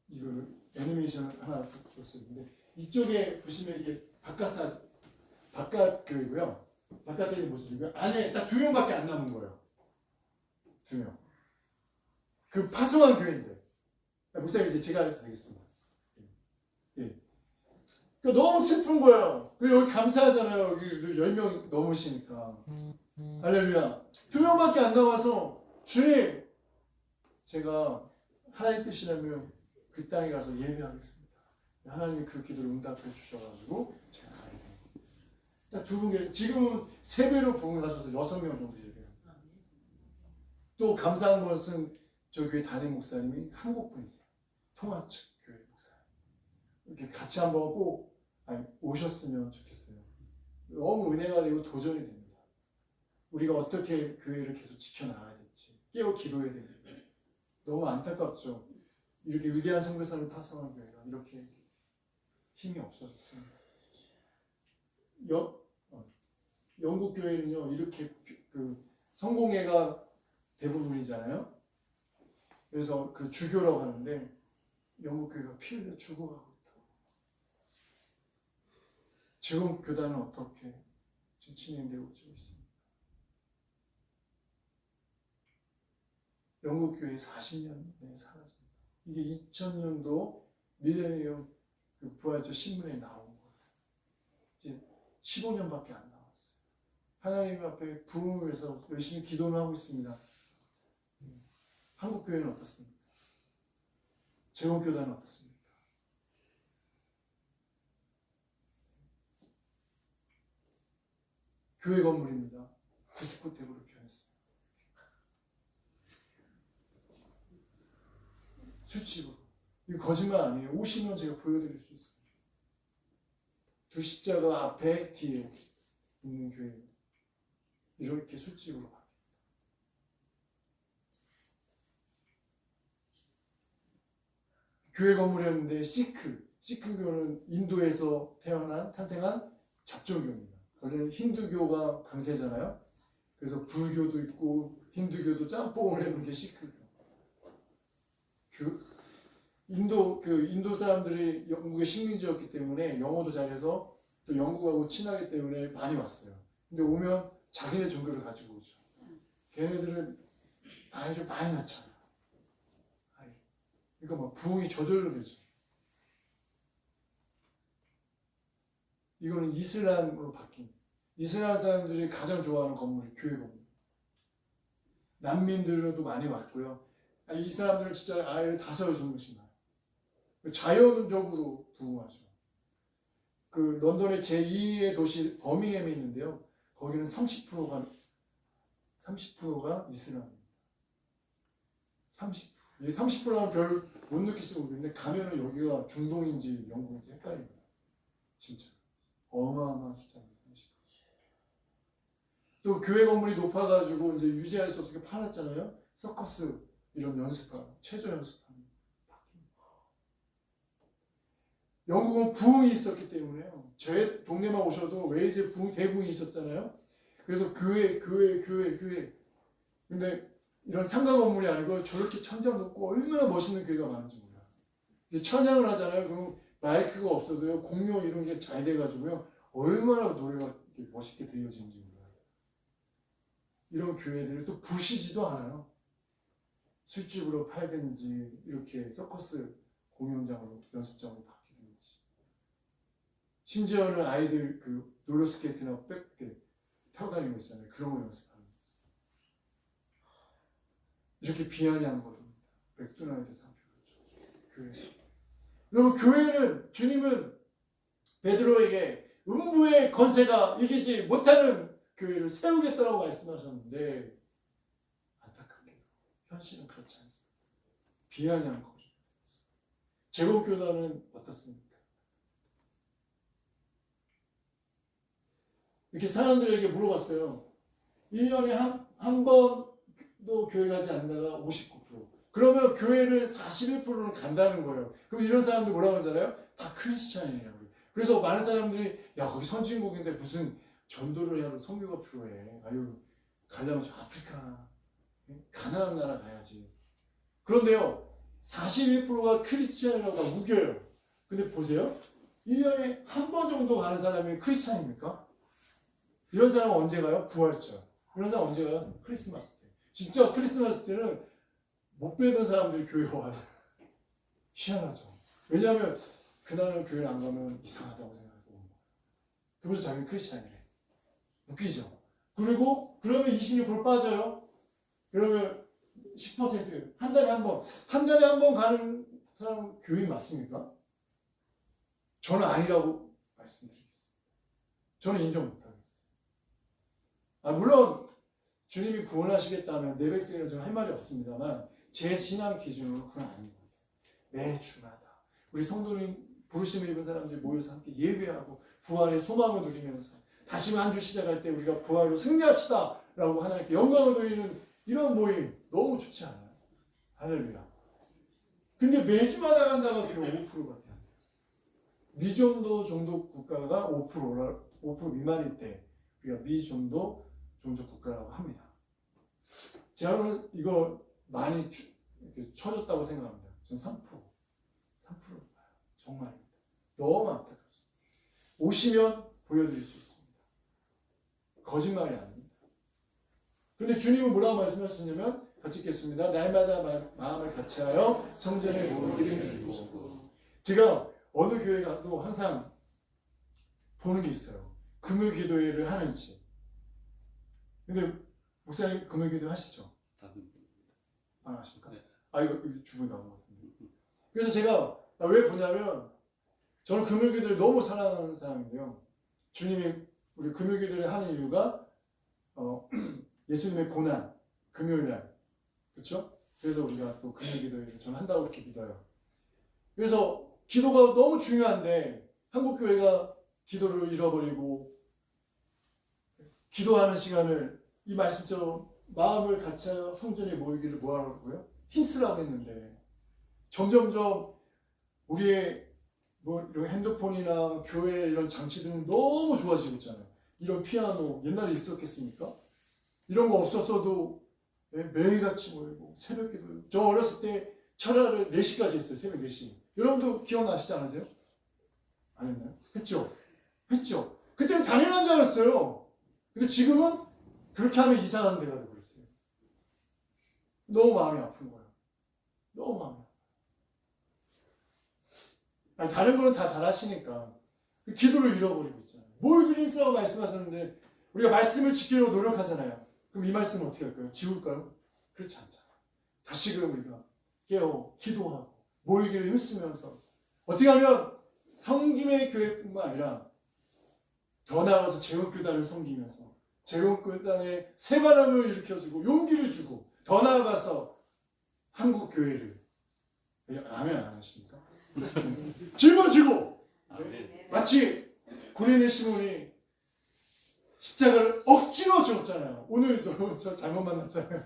이거를 애니메이션을 하나 줬었는데 이쪽에 보시면 이게 바깥 교회고요. 바깥에 모습이고요. 안에 딱 2명밖에 안 남은 거예요. 2명. 그 파송한 교회인데. 목사님 이제 제가 해도 되겠습니다. 예. 그러니까 너무 슬픈 거예요. 그리고 여기 감사하잖아요. 여기 10명 넘으시니까. 할렐루야. 2명밖에 안 남아서 주님, 제가 하나님 뜻이라면 그 땅에 가서 예배하겠습니다. 하나님이 그 기도를 응답해 주셔가지고 제가 가야 돼요. 딱 2분, 지금은 3배로 부흥하셔서 6명 정도 예배해요. 또 감사한 것은 저 교회 담임 목사님이 한국 분이세요. 통화측 교회 목사님. 이렇게 같이 한번 꼭 오셨으면 좋겠어요. 너무 은혜가 되고 도전이 됩니다. 우리가 어떻게 교회를 계속 지켜나가야 될지 깨어 기도해야 됩니다. 너무 안타깝죠. 이렇게 위대한 선교사를 파송한 교회가 이렇게 힘이 없어졌습니다. 영국 교회는요, 이렇게 성공회가 대부분이잖아요. 그래서 그 주교라고 하는데 영국 교회가 피 흘려 죽어가고 있다고. 제국 교단은 어떻게 지금 진행되고 있습니다. 영국 교회 40년 내에 사라집니다. 이게 2000년도 밀레니엄 부활절 신문에 나온 거예요. 이제 15년밖에 안 남았어요. 하나님 앞에 부흥을 위해서 열심히 기도를 하고 있습니다. 한국 교회는 어떻습니까? 제국 교단은 어떻습니까? 교회 건물입니다. 디스코텍으로 변했어요. 술집으로. 이거 거짓말 아니에요. 오시면 제가 보여드릴 수 있습니다. 2 십자가 앞에 뒤에 있는 교회 이렇게 술집으로 바뀝니다. 교회 건물이었는데 시크교는 인도에서 탄생한 잡종교입니다. 원래는 힌두교가 강세잖아요. 그래서 불교도 있고 힌두교도 짬뽕을 해놓은 게 시크교. 인도 사람들이 영국의 식민지였기 때문에 영어도 잘해서 또 영국하고 친하기 때문에 많이 왔어요. 근데 오면 자기네 종교를 가지고 오죠. 걔네들은 아이를 많이 낳잖아요. 그러니까 막 부흥이 저절로 되죠. 이거는 이슬람으로 바뀐, 이슬람 사람들이 가장 좋아하는 건물이 교회 건물. 난민들도 많이 왔고요. 이 사람들은 진짜 아이를 5, 6명씩 낳아요. 자연적으로 부흥하죠. 그 런던의 제2의 도시 버밍햄이 있는데요. 거기는 30%가 이슬람입니다. 30%. 이 30%는 별 못 느끼시고 모르겠는데 가면은 여기가 중동인지 영국인지 헷갈립니다. 진짜 어마어마한 숫자입니다. 30%. 또 교회 건물이 높아가지고 이제 유지할 수 없으니까 팔았잖아요. 서커스 이런 연습하고 체조 연습하는. 영국은 부흥이 있었기 때문에요. 제 동네만 오셔도 웨일즈에 대부흥이 있었잖아요. 그래서 교회. 근데 이런 상가 건물이 아니고 저렇게 천장 높고 얼마나 멋있는 교회가 많은지 몰라요. 이제 찬양을 하잖아요. 그럼 마이크가 없어도요. 공용 이런 게 잘 돼가지고요. 얼마나 노래가 멋있게 들려지는지 몰라요. 이런 교회들이 또 부시지도 않아요. 술집으로 팔든지 이렇게 서커스 공연장으로 연습장으로 바뀌든지. 심지어는 아이들 그 롤러스케이트나 타고 다니는 거 있잖아요. 그런 거 연습하는 거. 이렇게 비아냥 거립니다. 맥도날드 상표로 교회. 여러분 교회는 주님은 베드로에게 음부의 권세가 이기지 못하는 교회를 세우겠다고 말씀하셨는데 안타깝게도 현실은 그렇지 않습니다. 비아냥 거립니다. 제국교단은 어떻습니까? 이렇게 사람들에게 물어봤어요. 1년에 한 번도 교회 가지 않다가 59%. 그러면 교회를 41%는 간다는 거예요. 그럼 이런 사람들 뭐라고 하잖아요? 다 크리스찬이에요. 그래서 많은 사람들이 야 거기 선진국인데 무슨 전도를 해야 하는 선교가 필요해. 아유 가려면 저 아프리카 가난한 나라 가야지. 그런데요 41%가 크리스찬이라고 우겨요. 근데 보세요. 1년에 한 번 정도 가는 사람이 크리스찬입니까? 이런 사람은 언제 가요? 부활절. 이런 사람 언제 가요? 크리스마스 때. 진짜 크리스마스 때는 못 뵈던 사람들이 교회 와요. 희한하죠. 왜냐하면 그날은 교회를 안 가면 이상하다고 생각해서 오는 거예요. 그래서 자기는 크리스찬이래. 웃기죠. 그리고 그러면 26% 빠져요. 그러면 10% 한 달에 한 번 가는 사람 교인 맞습니까? 저는 아니라고 말씀드리겠습니다. 저는 인정 못하겠어요. 물론 주님이 구원하시겠다면 내 백성이라 저는 할 말이 없습니다만 제 신앙 기준으로 그건 아닌 것 같아요. 매주마다 우리 성도님 부르심을 입은 사람들이 모여서 함께 예배하고 부활의 소망을 누리면서 다시 한 주 시작할 때 우리가 부활로 승리합시다 라고 하나님께 영광을 돌리는 이런 모임 너무 좋지 않아요? 할렐루야. 근데 매주마다 간다가 그 5%밖에 안 돼요. 미전도 종족 국가가 5% 미만일 때 우리가 미전도 종족 국가라고 합니다. 제가 오늘 이거 많이 이렇게 쳐줬다고 생각합니다. 전 3%. 정말입니다. 너무 안타깝습니다. 오시면 보여드릴 수 있습니다. 거짓말이 아닙니다. 근데 주님은 뭐라고 말씀하셨냐면 같이 읽겠습니다. 날마다 마음을 같이하여 성전에 모이기를 힘쓰고. 제가 어느 교회 가도 항상 보는 게 있어요. 금요 기도회를 하는지. 근데 목사님 금요 기도 하시죠? 안 하십니까? 네. 이거 주부 나온 것 같은데. 그래서 제가 왜 보냐면 저는 금요 기도를 너무 사랑하는 사람인데요. 주님이 우리 금요 기도를 하는 이유가 예수님의 고난 금요일 날 그렇죠? 그래서 우리가 또 금요 기도를 저는 한다고 이렇게 믿어요. 그래서 기도가 너무 중요한데 한국 교회가 기도를 잃어버리고 기도하는 시간을 이 말씀처럼 마음을 같이하여 성전에 모이기를 뭐하라고요? 힘쓰라고 했는데 점점점 우리의 이런 핸드폰이나 교회 이런 장치들은 너무 좋아지고 있잖아요. 이런 피아노 옛날에 있었겠습니까? 이런 거 없었어도 매일같이 모이고 새벽 기도. 저 어렸을 때 철야를 4시까지 했어요. 새벽 4시. 여러분도 기억나시지 않으세요? 안 했나요? 했죠. 그때는 당연한 줄 알았어요. 근데 지금은 그렇게 하면 이상한 데가 되어버렸어요. 너무 마음이 아픈 거예요. 너무 마음이 아파요. 다른 거는 다 잘하시니까 기도를 잃어버리고 있잖아요. 뭘 힘쓰라고 말씀하셨는데 우리가 말씀을 지키려고 노력하잖아요. 그럼 이 말씀은 어떻게 할까요? 지울까요? 그렇지 않잖아요. 다시금 우리가 깨어 기도하고 모이기를 힘쓰면서 어떻게 하면 섬김의 교회뿐만 아니라 더 나아가서 제국교단을 섬기면서 제국교단에 새바람을 일으켜주고 용기를 주고 더 나아가서 한국 교회를 아멘 안 하십니까? 짊어지고 아멘. 마치 구레네 시몬이 십자가를 억지로 지었잖아요. 오늘 저 잘못 만났잖아요.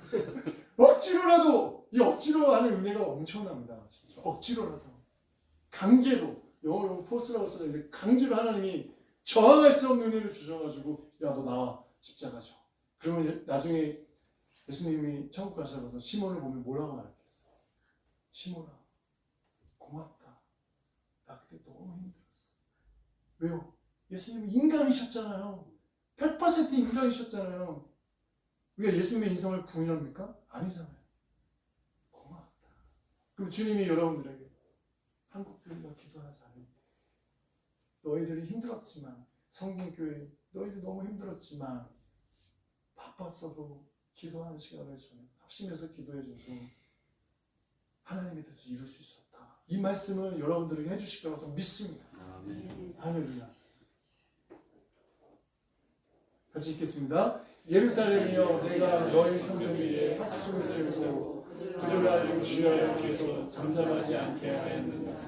억지로라도 이 억지로 하는 은혜가 엄청납니다. 진짜 억지로라도 강제로 영어로 포스라고 써있는데 강제로 하나님이 저항할 수 없는 은혜를 주셔가지고 야 너 나와 십자가 져. 그러면 나중에 예수님이 천국 가셔서 시몬을 보면 뭐라고 말했겠어요? 시몬아 고맙다. 나 그때 너무 힘들었어. 왜요? 예수님은 인간이셨잖아요. 100% 인간이셨잖아요. 우리가 예수님의 인성을 부인합니까? 아니잖아요. 고맙다. 그럼 주님이 여러분들에게 한국교회가 기도하지 않을 때 너희들이 힘들었지만 성경교회 너희들 너무 힘들었지만 바빴어도 기도하는 시간을 좀 합심해서 기도해줘서 하나님의 뜻을 이룰 수 있었다. 이 말씀을 여러분들에게 해주실 거라고 믿습니다. 아멘. 할렐루야. 같이 읽겠습니다. 예루살렘이여 내가 너희 성전 위에 파수꾼을 세우고 그들을 알고 주여 계속 잠잠하지 않게 하였느냐.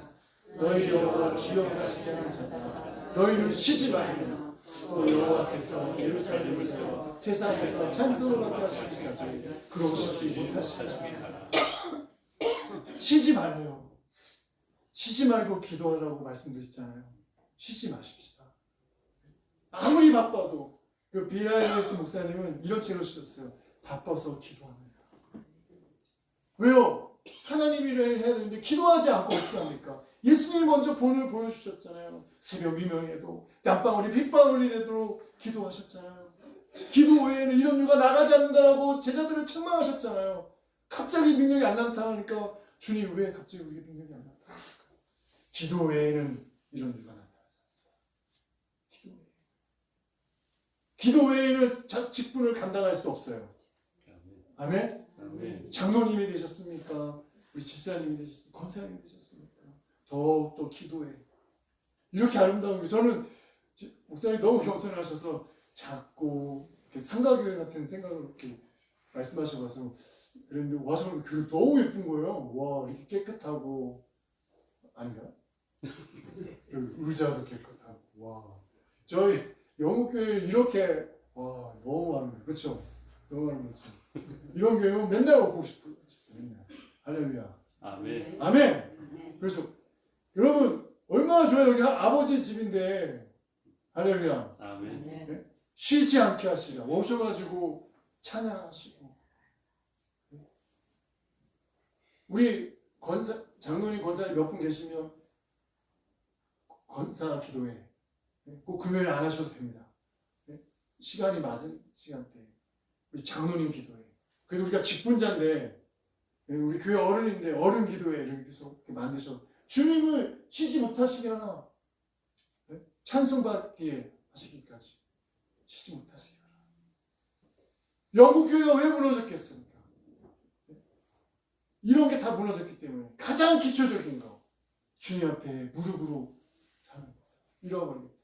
너희 여호와 기억하시게 하는 자다. 너희는 쉬지 말며 또 여호와께서 예루살렘을 세워 세상에서 찬송을 받게 하시기까지 그러시지 못하시리라. 쉬지 말래요. 쉬지 말고 기도하라고 말씀드렸잖아요. 쉬지 마십시다. 아무리 바빠도 그 비라이스 목사님은 이런 책을 쓰셨어요. 바빠서 기도합니다. 왜요? 하나님 일을 해야 되는데 기도하지 않고 어떻게 합니까? 예수님이 먼저 본을 보여주셨잖아요. 새벽 미명에도 땀방울이 핏방울이 되도록 기도하셨잖아요. 기도 외에는 이런 유가 나가지 않는다라고 제자들을 책망하셨잖아요. 갑자기 능력이 안 나타나니까 주님 왜 갑자기 우리의 능력이 안 나타납니까? 기도 외에는 이런 유가 나타나지 않는다. 기도 외에는 직분을 감당할 수 없어요. 아멘? 아멘. 장로님이 되셨습니까? 우리 집사님이 되셨습니까? 권사님이 되셨습니까? 더욱더 기도해. 이렇게 아름다운 게 저는 목사님 너무 겸손하셔서 작고 이렇게 상가교회 같은 생각을 이렇게 말씀하셔서 그랬는데 와 저는 교회 너무 예쁜 거예요. 와 이렇게 깨끗하고 아닌가요? 의자도 깨끗하고 와 저희 영국교회 이렇게 와 너무 아름다워요. 그렇죠? 너무 아름답죠. 이런 교회는 맨날 오고 싶어요. 진짜 맨날. 할렐루야. 아멘. 아멘. 그래서 여러분 얼마나 좋아요. 여기 아버지 집인데 할렐루야. 아멘. 쉬지 않게 하시라. 오셔가지고 찬양하시고 우리 권사 장로님 권사님 몇 분 계시면 권사 기도회 꼭 금요일 안 하셔도 됩니다. 시간이 맞은 시간대 우리 장로님 기도회 그래도 우리가 직분자인데 우리 교회 어른인데 어른 기도회 이렇게 계속 만드셔 주님을 쉬지 못하시게 하나 찬송받기에 하시기까지 쉬지 못하시게 하나 영국 교회가 왜 무너졌겠습니까? 이런 게 다 무너졌기 때문에 가장 기초적인 거 주님 앞에 무릎으로 사는 거죠. 잃어버리기 때문에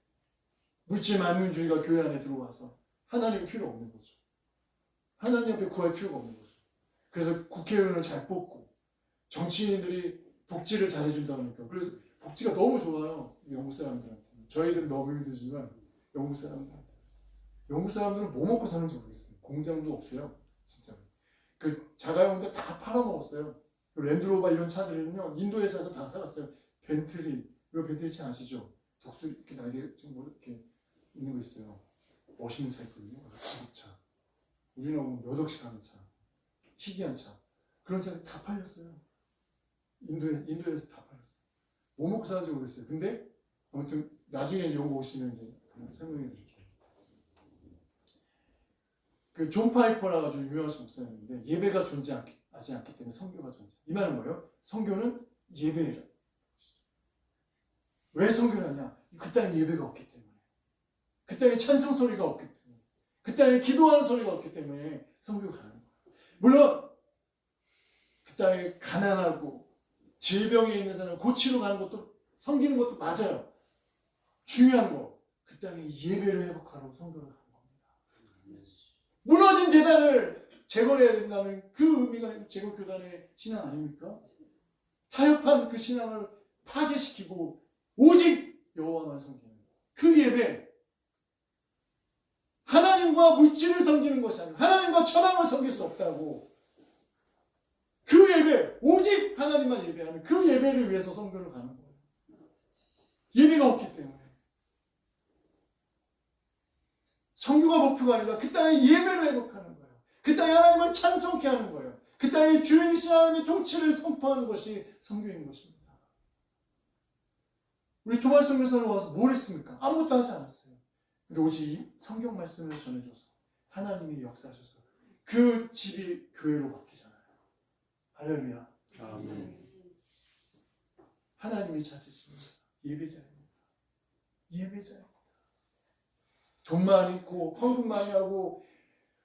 물질 만민주의가 교회 안에 들어와서 하나님 필요 없는 거죠. 하나님 앞에 구할 필요가 없는 거죠. 그래서 국회의원을 잘 뽑고 정치인들이 복지를 잘해준다 하니까 그래서 복지가 너무 좋아요. 영국 사람들한테 저희들은 너무 힘들지만 영국 사람들은 뭐 먹고 사는지 모르겠어요. 공장도 없어요. 진짜 그 자가용도 다 팔아먹었어요. 그 랜드로버 이런 차들은요 인도에서 사서 다 살았어요. 벤틀리 이거 벤틀리 차 아시죠? 독수 이렇게 날개 지금 뭐 이렇게 있는 거 있어요. 멋있는 차 있거든요. 중국차. 우리나라 몇 억씩 하는 차. 희귀한 차. 그런 차들 다 팔렸어요. 인도에서 다 팔렸어요. 뭐 먹고 사는지 모르겠어요. 근데 아무튼 나중에 영국 오시면 이제 설명해 드릴게요. 그 존 파이퍼라고 아주 유명하신 목사님인데 예배가 존재하지 않기 때문에 선교가 존재. 이 말은 뭐예요? 선교는 예배라. 왜 선교를 하냐? 그 땅에 예배가 없기 때문에. 그 땅에 찬송 소리가 없기 때문에. 그 땅에 기도하는 소리가 없기 때문에 선교가 가는 거예요. 물론 그 땅에 가난하고 질병에 있는 사람 고치러 가는 것도 섬기는 것도 맞아요. 중요한 거, 그 땅에 예배를 회복하러 성도를 가는 겁니다. 무너진 제단을 재건해야 된다는 그 의미가 제국교단의 신앙 아닙니까? 타협한 그 신앙을 파괴시키고 오직 여호와만 섬기는 그 예배, 하나님과 물질을 섬기는 것이 아니고 하나님과 천황을 섬길 수 없다고, 그 예배, 오직 하나님만 예배하는 그 예배를 위해서 성교를 가는 거예요. 예배가 없기 때문에. 성교가 목표가 아니라 그 땅의 예배를 회복하는 거예요. 그 땅에 하나님을 찬송케 하는 거예요. 그 땅의 주인이신 하나님의 통치를 선포하는 것이 성교인 것입니다. 우리 도발 선교사는 와서 뭘 했습니까? 아무것도 하지 않았어요. 근데 오직 성경 말씀을 전해줘서 하나님이 역사하셔서 그 집이 교회로 바뀌잖아요. 할렐루야. 아멘. 하나님이 찾으시는 예배자입니다. 예배자입니다. 돈만 있고 헌금 많이 하고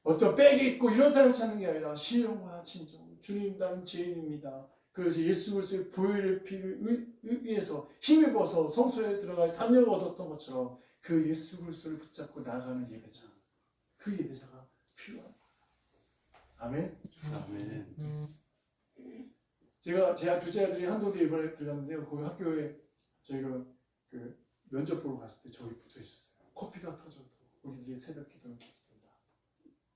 어떤 백이 있고 이런 사람을 찾는 게 아니라 신령과 진정, 주님 나는 죄인입니다. 그래서 예수 그리스도의 보혈의 피를 의해서 힘입어서 성소에 들어갈 담력을 얻었던 것처럼 그 예수 그리스도를 붙잡고 나아가는 예배자, 그 예배자가 필요한 거예요. 아멘. 아멘. 제가 제 둘째 아들이 한도대 이번에 들렸는데요. 거기 학교에 저희가 그 면접 보러 갔을 때 저기 붙어 있었어요. 코피가 터져도 우리들이 새벽 기도는 계속된다.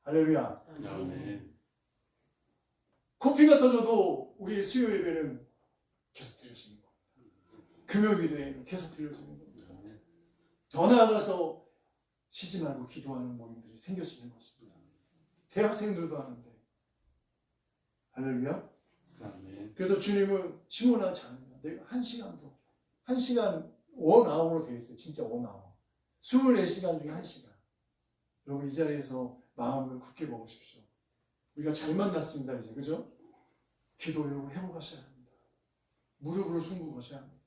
할렐루야. 아멘. 코피가 터져도 우리의 수요 예배는 계속 드려지는 겁니다. 금요 기도에는 계속 드려지는 겁니다. 더 나아가서 쉬지 말고 기도하는 모임들이 생겨지는 것입니다. 대학생들도 하는데. 할렐루야. 아멘. 그래서 주님은 시몬하지 않느냐. 내가 한 시간 원아워로 되어 있어요. 진짜 원아워. 24시간 중에 1시간. 여러분 이 자리에서 마음을 굳게 먹으십시오. 우리가 잘 만났습니다. 이제 그죠? 기도 여러분 회복하셔야 합니다. 무릎으로 숨고하셔야 합니다.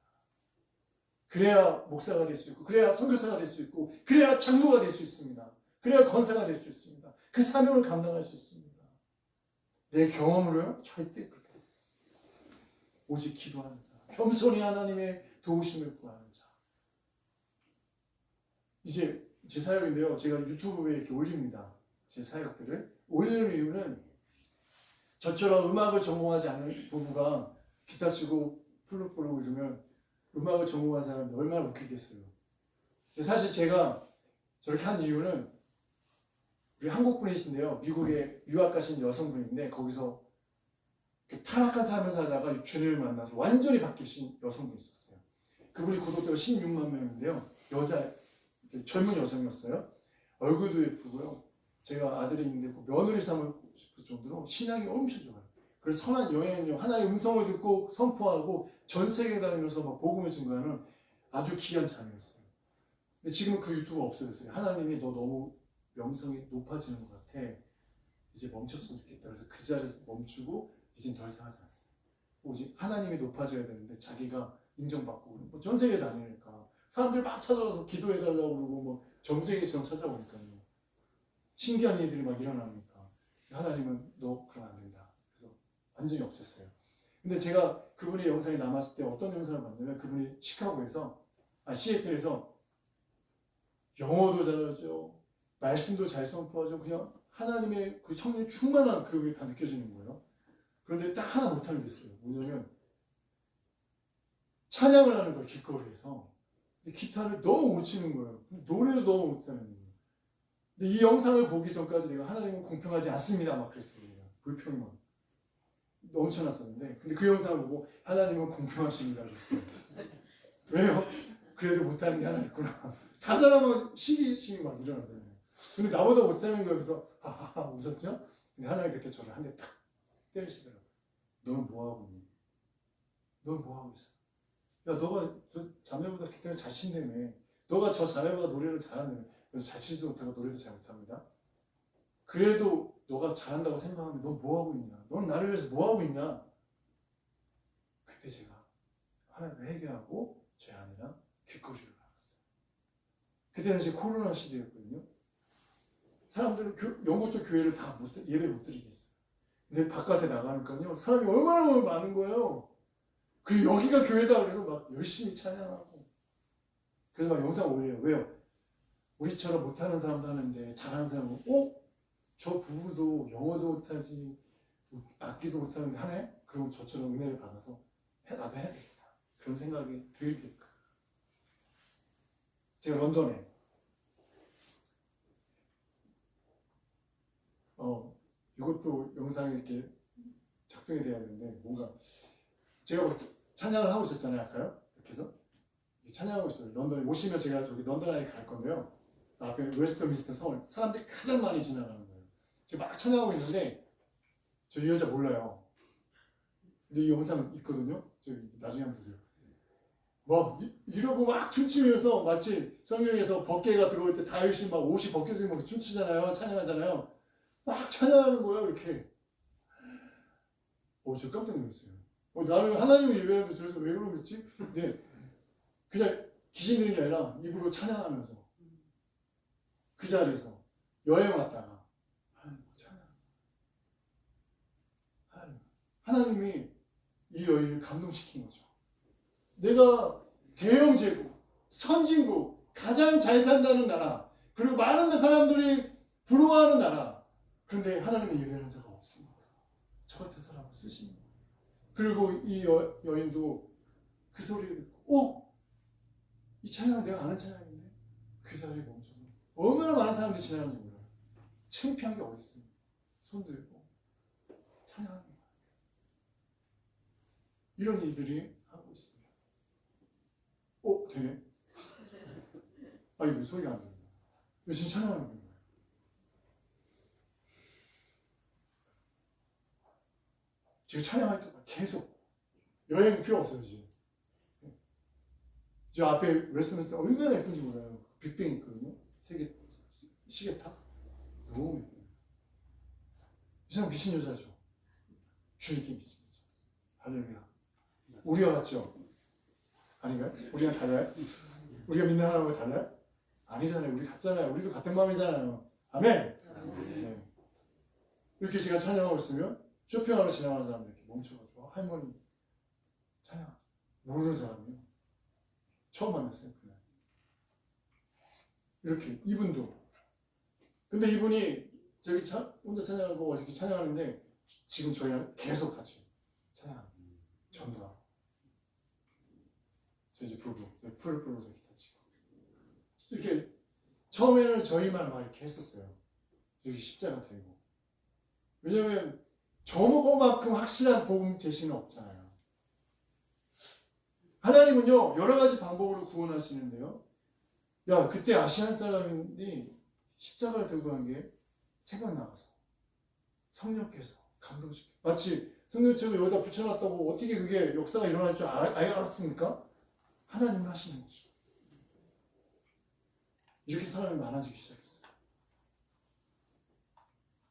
그래야 목사가 될 수 있고, 그래야 선교사가 될 수 있고, 그래야 장로가 될 수 있습니다. 그래야 권사가 될 수 있습니다. 그 사명을 감당할 수 있습니다. 내 경험으로요? 절대 그렇게 하지 않습니다. 오직 기도하는 사람, 겸손히 하나님의 도우심을 구하는 자. 이제 제 사역인데요. 제가 유튜브에 이렇게 올립니다. 제 사역들을. 올리는 이유는 저처럼 음악을 전공하지 않은 부부가 기타 치고 플룻 부르고 이러면 음악을 전공한 사람이 얼마나 웃기겠어요. 근데 사실 제가 저렇게 한 이유는 우리 한국 분이신데요. 미국에 유학 가신 여성분인데 거기서 타락한 삶을 살다가 주님을 만나서 완전히 바뀌신 여성분이 있었어요. 그분이 구독자가 16만 명인데요. 여자, 젊은 여성이었어요. 얼굴도 예쁘고요. 제가 아들이 있는데 며느리 삼고 싶을 정도로 신앙이 엄청 좋아요. 그래서 선한 여행은요. 하나님의 음성을 듣고 선포하고 전 세계 다니면서 막 복음을 증거하는 아주 귀한 자매였어요. 근데 지금은 그 유튜브가 없어졌어요. 하나님이 너 너무 명성이 높아지는 것 같아. 이제 멈췄으면 좋겠다. 그래서 그 자리에서 멈추고 이젠 더 이상 하지 않습니다. 오직 하나님이 높아져야 되는데 자기가 인정받고 뭐 전 세계 다니니까 사람들이 막 찾아와서 기도해달라고 그러고 뭐 점쟁이처럼 찾아오니까요. 신기한 일들이 막 일어나니까 하나님은 너 그러면 안 된다. 그래서 완전히 없앴어요. 근데 제가 그분의 영상이 남았을 때 어떤 영상을 봤냐면 그분이 시애틀에서 영어도 잘하죠. 말씀도 잘 선포하죠. 그냥 하나님의 그 성령의 충만한 그게 다 느껴지는 거예요. 그런데 딱 하나 못하는 게 있어요. 뭐냐면 찬양을 하는 거예요. 길거리에서. 근데 기타를 너무 못 치는 거예요. 노래도 너무 못하는 거예요. 근데 이 영상을 보기 전까지 내가 하나님은 공평하지 않습니다. 막 그랬어요. 그냥. 불평이 막 넘쳐났었는데 근데 그 영상을 보고 하나님은 공평하십니다. 그랬어요. 왜요? 그래도 못하는 게 하나 있구나. 다 사람은 시기심이 막 일어나잖아요. 근데 나보다 못하는 거예요. 그래서 하하하 웃었죠? 근데 하나님 그때 저를 한 대 탁 때리시더라고요. 너는 뭐하고 있니? 너는 뭐하고 있어? 야 너가 저 자매보다 기타를 잘 친다며. 너가 저 자매보다 노래를 잘한다며. 그래서 잘 치지도 못하고 노래도 잘 못합니다. 그래도 너가 잘한다고 생각하면 넌 뭐하고 있냐? 넌 나를 위해서 뭐하고 있냐? 그때 제가 하나님을 회개하고 제 아내랑 길거리를 나갔어요. 그때 당시 코로나 시대였거든요. 사람들은 영국도 교회를 다 예배 못 드리겠어요. 근데 바깥에 나가니까요. 사람이 얼마나 많은 거예요. 그리고 여기가 교회다 그래서 막 열심히 찬양하고 그래서 막 영상 올려요. 왜요? 우리처럼 못하는 사람도 하는데 잘하는 사람은 저 부부도 영어도 못하지 악기도 못하는데 하네? 그럼 저처럼 은혜를 받아서 나도 해야 되겠다. 그런 생각이 들게끔. 제가 런던에 이것도 영상이 이렇게 작동이 돼야 되는데 뭔가 제가 막 찬양을 하고 있었잖아요. 아까요? 이렇게 해서 찬양하고 있어요. 런던에 오시면 제가 저기 런던에 갈 건데요. 앞에 웨스트민스터 성을 사람들이 가장 많이 지나가는 거예요. 제가 막 찬양하고 있는데 저 이 여자 몰라요. 근데 이 영상 있거든요. 저기 나중에 한번 보세요. 막 이러고 막 춤추면서 마치 성경에서 법궤가 들어올 때 다윗이 막 옷이 벗겨지고 막 춤추잖아요. 찬양하잖아요. 막 찬양하는 거예요. 이렇게. 저 깜짝 놀랐어요. 나는 하나님을 예배하는데 저래서 왜 그러고 있지? 네. 그냥 귀신 들린 게 아니라 입으로 찬양하면서 그 자리에서 여행 왔다가 하나님이 이 여인을 감동시킨 거죠. 내가 대영 제국, 선진국, 가장 잘 산다는 나라, 그리고 많은 사람들이 부러워하는 나라. 그런데 하나님을 예배하는 자가 없습니다. 저 같은 사람을 쓰시는 거예요. 그리고 이 여인도 그 소리를 듣고 이 찬양은 내가 아는 찬양인데 그 자리에 멈춰서 얼마나 많은 사람들이 지나가는지 몰라요. 창피한 게 어디 있어요. 손 들고 찬양하는 거예요. 이런 일들이 하고 있습니다. 되네? 이거 소리가 안 들려. 이거 지금 찬양하는 거예요. 지금 찬양할 때 계속 여행 필요 없어요. 지금 저 앞에 웨스트민스터 얼마나 예쁜지 몰라요. 빅뱅 있거든요. 세계 시계탑 너무 예뻐요. 이 사람 미친 여자죠. 주님께 미친 여자. 할렐루야. 우리와 같죠? 아닌가요? 우리랑 달라요? 우리가 믿는 하나님과 달라요? 아니잖아요. 우리 같잖아요. 우리도 같은 마음이잖아요. 아멘. 네. 이렇게 제가 찬양하고 있으면 쇼핑하러 지나가는 사람들 이렇게 멈춰가지고 할머니 찬양 모르는 사람이요. 처음 만났어요. 그날. 이렇게 이분도. 근데 이분이 저기 혼자 찬양하고 이렇게 찬양하는데 지금 저희랑 계속 같이 찬양합니다. 전도하고. 저 이제 부부 풀을 불면서 기타 치고 이렇게 처음에는 저희만 막 이렇게 했었어요. 여기 십자가 들고. 왜냐면 저만큼 확실한 복음 제시는 없잖아요. 하나님은요 여러 가지 방법으로 구원하시는데요. 그때 아시안 사람인데 십자가를 들고 간 게 생각나서 성령께서 감동시켜. 마치 성령책을 여기다 붙여놨다고 어떻게 그게 역사가 일어날 줄 알았습니까? 하나님은 하시는 거죠. 이렇게 사람이 많아지기 시작했어요.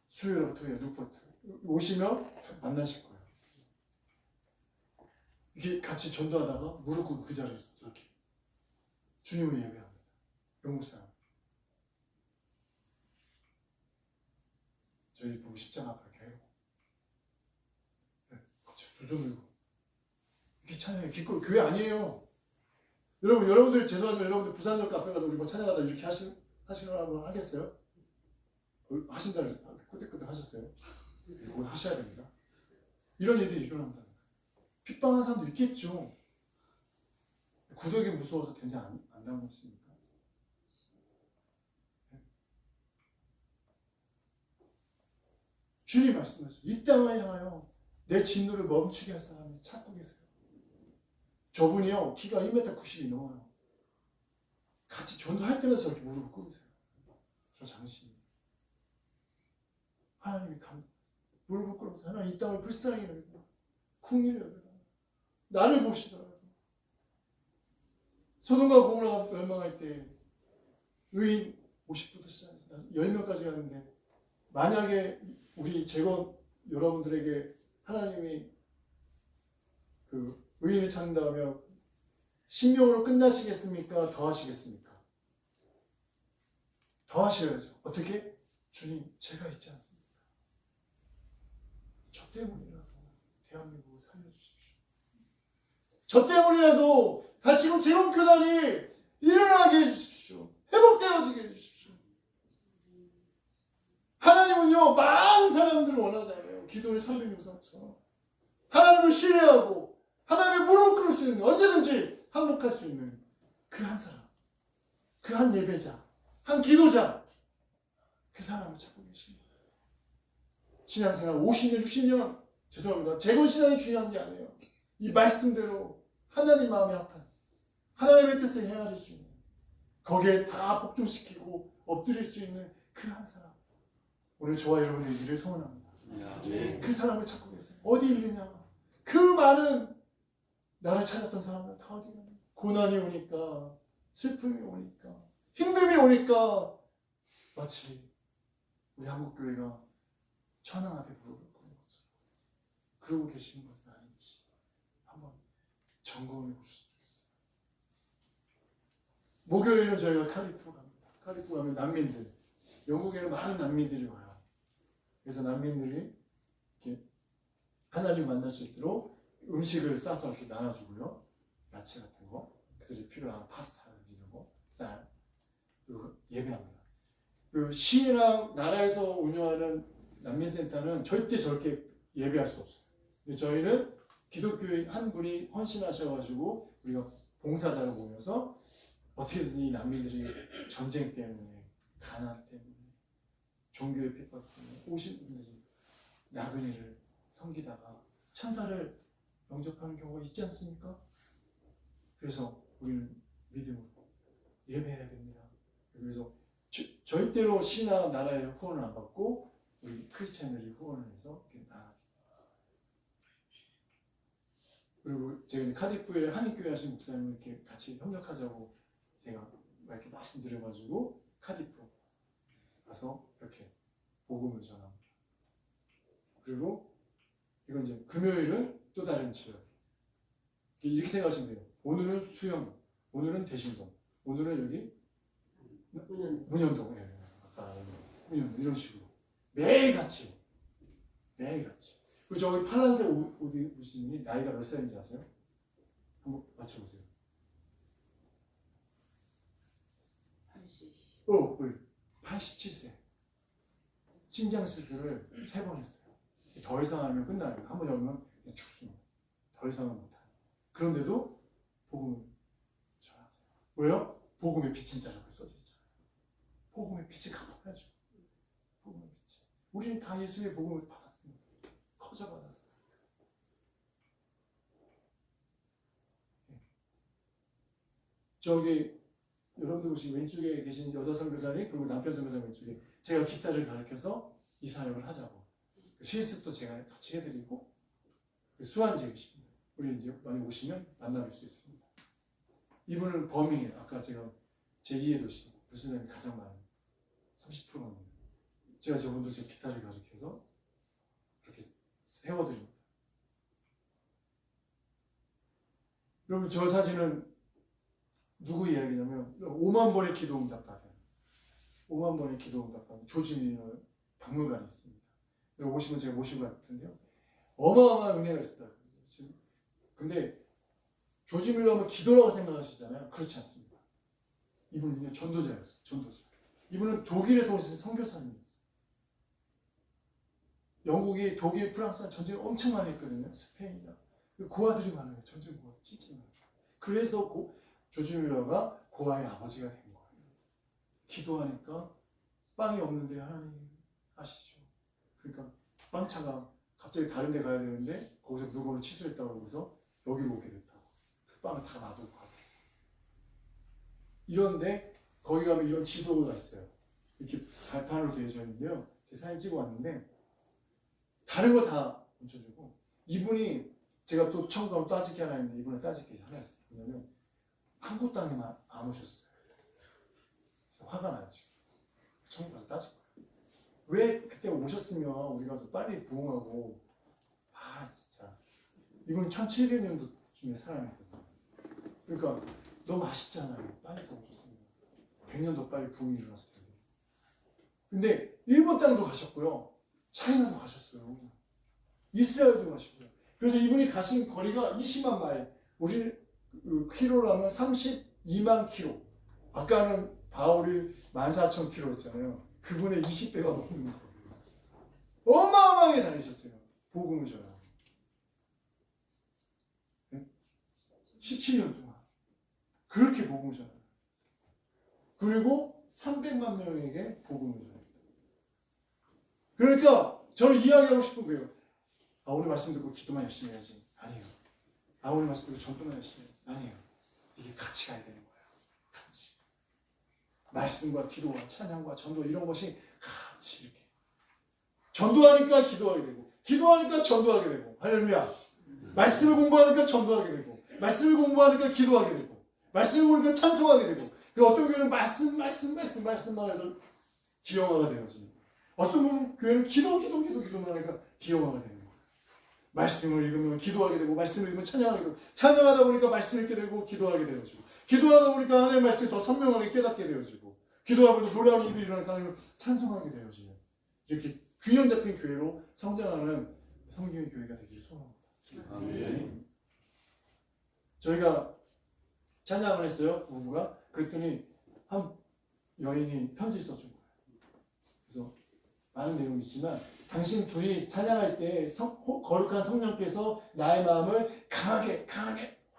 수요일, 토요일, 누포트 오시면 만나실 거예요. 이렇게 같이 전도하다가 무릎 꿇고 그 자리에서 저렇게 주님을 예배합니다. 영국 사람. 저희 부부 십자가 앞에 이렇게 해요. 갑자기 두 손 들고 이렇게 찬양해. 기꺼이 교회 아니에요. 여러분들 죄송하지만 여러분들 부산역 앞에 가서 우리 뭐 찬양하다 이렇게 하시라고 하겠어요? 하신다 끄덕끄덕 하셨어요? 이거 하셔야 됩니다. 이런 일들이 일어난다는 거예요. 핍박하는 사람도 있겠죠. 구더기 무서워서 된지 안 담았습니까? 주님 말씀하셨어요. 이 땅을 향하여 내 진노를 멈추게 할 사람이 찾고 계세요. 저분이요 키가 1m 90이 넘어요. 같이 전도할 때마다 저렇게 무릎을 꿇으세요. 저 장신이 하나님이 무릎을 꿇어서 하나님 이 땅을 불쌍히 여기고 궁리를 여기다 나를 보시더라도 소돔과 고모라가 멸망할 때 의인 50부터 시작해서 10명까지 가는데 만약에 우리 여러분들에게 하나님이 그 의인을 찾는다면 10명으로 끝나시겠습니까? 더 하시겠습니까? 더 하셔야죠. 어떻게? 주님, 제가 있지 않습니까? 저 때문이라도 대한민국을 살려주십시오. 저 때문이라도 다시금 제공교단이 일어나게 해주십시오. 회복되어지게 해주십시오. 하나님은요, 많은 사람들을 원하잖아요. 기도의 360처럼. 하나님을 신뢰하고 하나님의 무릎 꿇을 수 있는, 언제든지 항복할 수 있는 그 한 사람, 그 한 예배자, 한 기도자, 그 사람을 찾고 계십니다. 신앙생활 50년, 60년, 죄송합니다. 재건신앙이 중요한 게 아니에요. 이 말씀대로 하나님 마음에 합한, 하나님의 뜻을 헤아릴 수 있는, 거기에 다 복종시키고 엎드릴 수 있는 그 한 사람. 오늘 저와 여러분의 일을 소원합니다. 그 사람을 찾고 계세요. 어디 있느냐? 그 많은 나를 찾았던 사람들 다 어디 갔냐? 고난이 오니까, 슬픔이 오니까, 힘듦이 오니까 마치 우리 한국교회가 천황 앞에 무릎을 꿇는 것처럼 그러고 계시는 것은 아닌지 한번 점검해 보셨으면 좋겠어요. 목요일은 저희가 카디프로 갑니다. 카디프 가면 난민들, 영국에는 많은 난민들이 와요. 그래서 난민들이 이렇게 하나님 만날 수 있도록 음식을 싸서 이렇게 나눠주고요. 야채 같은 거, 그들이 필요한 파스타 이런 거, 쌀, 그리고 예배합니다. 그 시랑 나라에서 운영하는 난민센터는 절대 저렇게 예배할 수 없어요. 근데 저희는 기독교인 한 분이 헌신하셔가지고 우리가 봉사자로 모여서 어떻게든 이 난민들이 전쟁 때문에, 가난 때문에, 종교의 핍박 때문에 오신 분들이 나그네를 섬기다가 천사를 영접하는 경우가 있지 않습니까? 그래서 우리는 믿음으로 예배해야 됩니다. 그래서 절대로 시나 나라의 후원을 안 받고 우리 크리스찬들이 후원을 해서 이렇게 나눠줍니다. 그리고 제가 카디프에 한인교회 하신 목사님을 이렇게 같이 협력하자고 제가 이렇게 말씀드려가지고 카디프 가서 이렇게 복음을 전합니다. 그리고 이건 이제 금요일은 또 다른 지역. 이렇게 생각하시면 돼요. 오늘은 수영, 오늘은 대신동, 오늘은 여기 문현동, 아까 문현동 이런 식으로 매일 같이. 그리고 저기 파란색 옷 입으신 분이 나이가 몇 살인지 아세요? 한번 맞춰보세요. 87세. 신장 수술을 3번 했어요. 더 이상 하면 끝나요. 한번 하면 죽습니다. 더 이상은 못해요. 그런데도 복음을 전하세요. 왜요? 복음의 빛인 자라고 써져 있잖아요. 복음의 빛이 갚아야죠. 복음의 빛이. 우리는 다 예수의 복음을 받았습니다. 커져 받았어요. 저기 여러분들 보시면 왼쪽에 계신 여자 선교사님 그리고 남편 선교사님 왼쪽에 제가 기타를 가르쳐서 이 사역을 하자고 실습도 제가 같이 해드리고 수완지이십니다. 우리 이제 많이 오시면 만나뵐 수 있습니다. 이분은 범잉이에요. 아까 제가 제2의 도시 무슬림이 가장 많은 30%가 있는 제가 저분도 제 기타를 가르쳐서 그렇게 세워드립니다. 여러분 저 사진은 누구 이야기냐면 5만 번의 기도 응답 받은 5만 번의 기도 응답 받은 조지미너 박물관이 있습니다. 여기 오시면 제가 모시고 갈 텐데요. 어마어마한 은혜가 있었다. 근데 조지 밀러 하면 기도라고 생각하시잖아요. 그렇지 않습니다. 이분은요 전도자였어요. 전도자. 이분은 독일에서 오신 선교사님이었어요. 영국이 독일, 프랑스랑 전쟁 엄청 많이 했거든요. 스페인이나 고아들이 많아요. 전쟁 고아 진짜 많았어요. 그래서 조지 밀러가 고아의 아버지가 된 거예요. 기도하니까 빵이 없는데 하나님 아시죠? 그러니까 빵차가 갑자기 다른 데 가야 되는데 거기서 물건을 취소했다고 해서 여기로 오게 됐다고. 그 빵을 다 놔두고 가고. 이런데 거기 가면 이런 지도가 있어요. 이렇게 발판으로 되어져 있는데요. 제 사진 찍어 왔는데 다른 거 다 멈춰주고 이분이 제가 또 청구하면 따질 게 하나 있는데 이분은 따질 게 하나 있어요. 왜냐면 한국 땅에만 안 오셨어요. 화가 나요 지금. 청구해서 따질 거예요. 왜 그때 오셨으면 우리가 좀 빨리 부흥하고 진짜 이분은 1700년도쯤에 사람이거든요. 그러니까 너무 아쉽잖아요. 빨리 더 오셨으면 100년도 빨리 부흥이 일어났을 텐데. 근데 일본 땅도 가셨고요. 차이나도 가셨어요. 이스라엘도 가시고요. 그래서 이분이 가신 거리가 20만 마일. 우리 키로로 하면 32만 키로. 아까는 바울이 14,000km 했잖아요. 그분의 20배가 넘는 거예요. 어마어마하게 다니셨어요. 복음을 전하고. 17년 동안 그렇게 복음을 전하고, 그리고 300만 명에게 복음을 전합니다. 그러니까 저는 이야기하고 싶은 거예요. 아, 오늘 말씀 듣고 기도만 열심히 해야지. 아니에요. 아, 오늘 말씀 듣고 전도만 열심히 해야지. 아니에요. 이게 같이 가야 되는 거예요. 같이. 말씀과 기도와 찬양과 전도, 이런 것이 같이 이렇게. 전도하니까 기도하게 되고, 기도하니까 전도하게 되고. 할렐루야. 말씀을 공부하니까 전도하게 되고, 말씀을 공부하니까 기도하게 되고, 말씀을 보니까 찬송하게 되고, 그 어떤 교회는 말씀만 해서 기형화가 되어지는 거예요. 어떤 교회는 기도만 하니까 기형화가 되는 거예요. 말씀을 읽으면 기도하게 되고, 말씀을 읽으면 찬양하게 되고, 찬양하다 보니까 말씀 읽게 되고, 기도하게 되어지고, 기도하다 보니까 하나님의 말씀이 더 선명하게 깨닫게 되어지고, 기도하면서 노래하는 일들이 일어나니까 하나님을 찬송하게 되어지는, 이렇게 균형 잡힌 교회로 성장하는 성경의 교회가 되기를 소원합니다. 아멘. 저희가 찬양을 했어요, 부부가. 그랬더니 한 여인이 편지 써준 거예요. 그래서 많은 내용이 있지만, 당신 둘이 찬양할 때 거룩한 성령께서 나의 마음을 강하게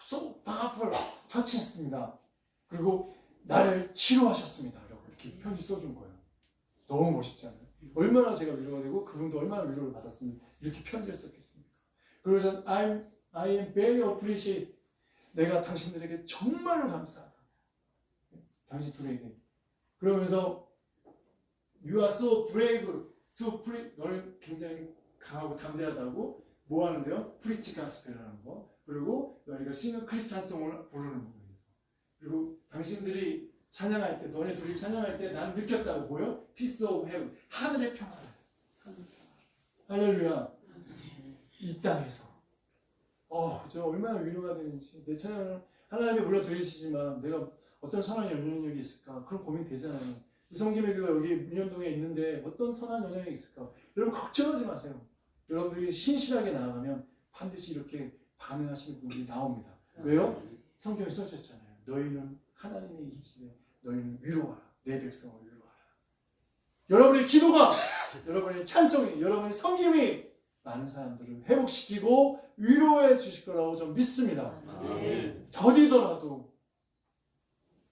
so powerful 터치했습니다. 그리고 나를 치료하셨습니다. 이렇게 편지 써준 거예요. 너무 멋있잖아요. 얼마나 제가 위로가 되고 그분도 얼마나 위로를 받았으면 이렇게 편지를 썼겠습니까? 그래서 I am very appreciate. 내가 당신들에게 정말로 감사하다. 당신 둘에게. 그러면서 You are so brave to preach. 너는 굉장히 강하고 담대하다고 뭐 하는데요? Preach gospel 하는 거. 그리고 너희가 싱글 크리스찬송을 부르는 거예요. 그리고 당신들이 찬양할 때, 너네 둘이 찬양할 때 난 느꼈다고. 뭐요? Peace of heaven. 하늘의 평화. 할렐루야. 이 땅에서. 저 얼마나 위로가 되는지. 내 찬양을 하나님께 물론 들으시지만 내가 어떤 선한 영향력이 있을까? 그런 고민 되잖아요. 성김의 교회가 여기 민현동에 있는데 어떤 선한 영향력이 있을까? 여러분 걱정하지 마세요. 여러분들이 신실하게 나아가면 반드시 이렇게 반응하시는 분들이 나옵니다. 왜요? 성경에 써주셨잖아요. 너희는 하나님의 일이시되 너희는 위로하라. 내 백성을 위로하라. 여러분의 기도가, 여러분의 찬송이, 여러분의 섬김이 많은 사람들을 회복시키고 위로해 주실 거라고 좀 믿습니다. 더디더라도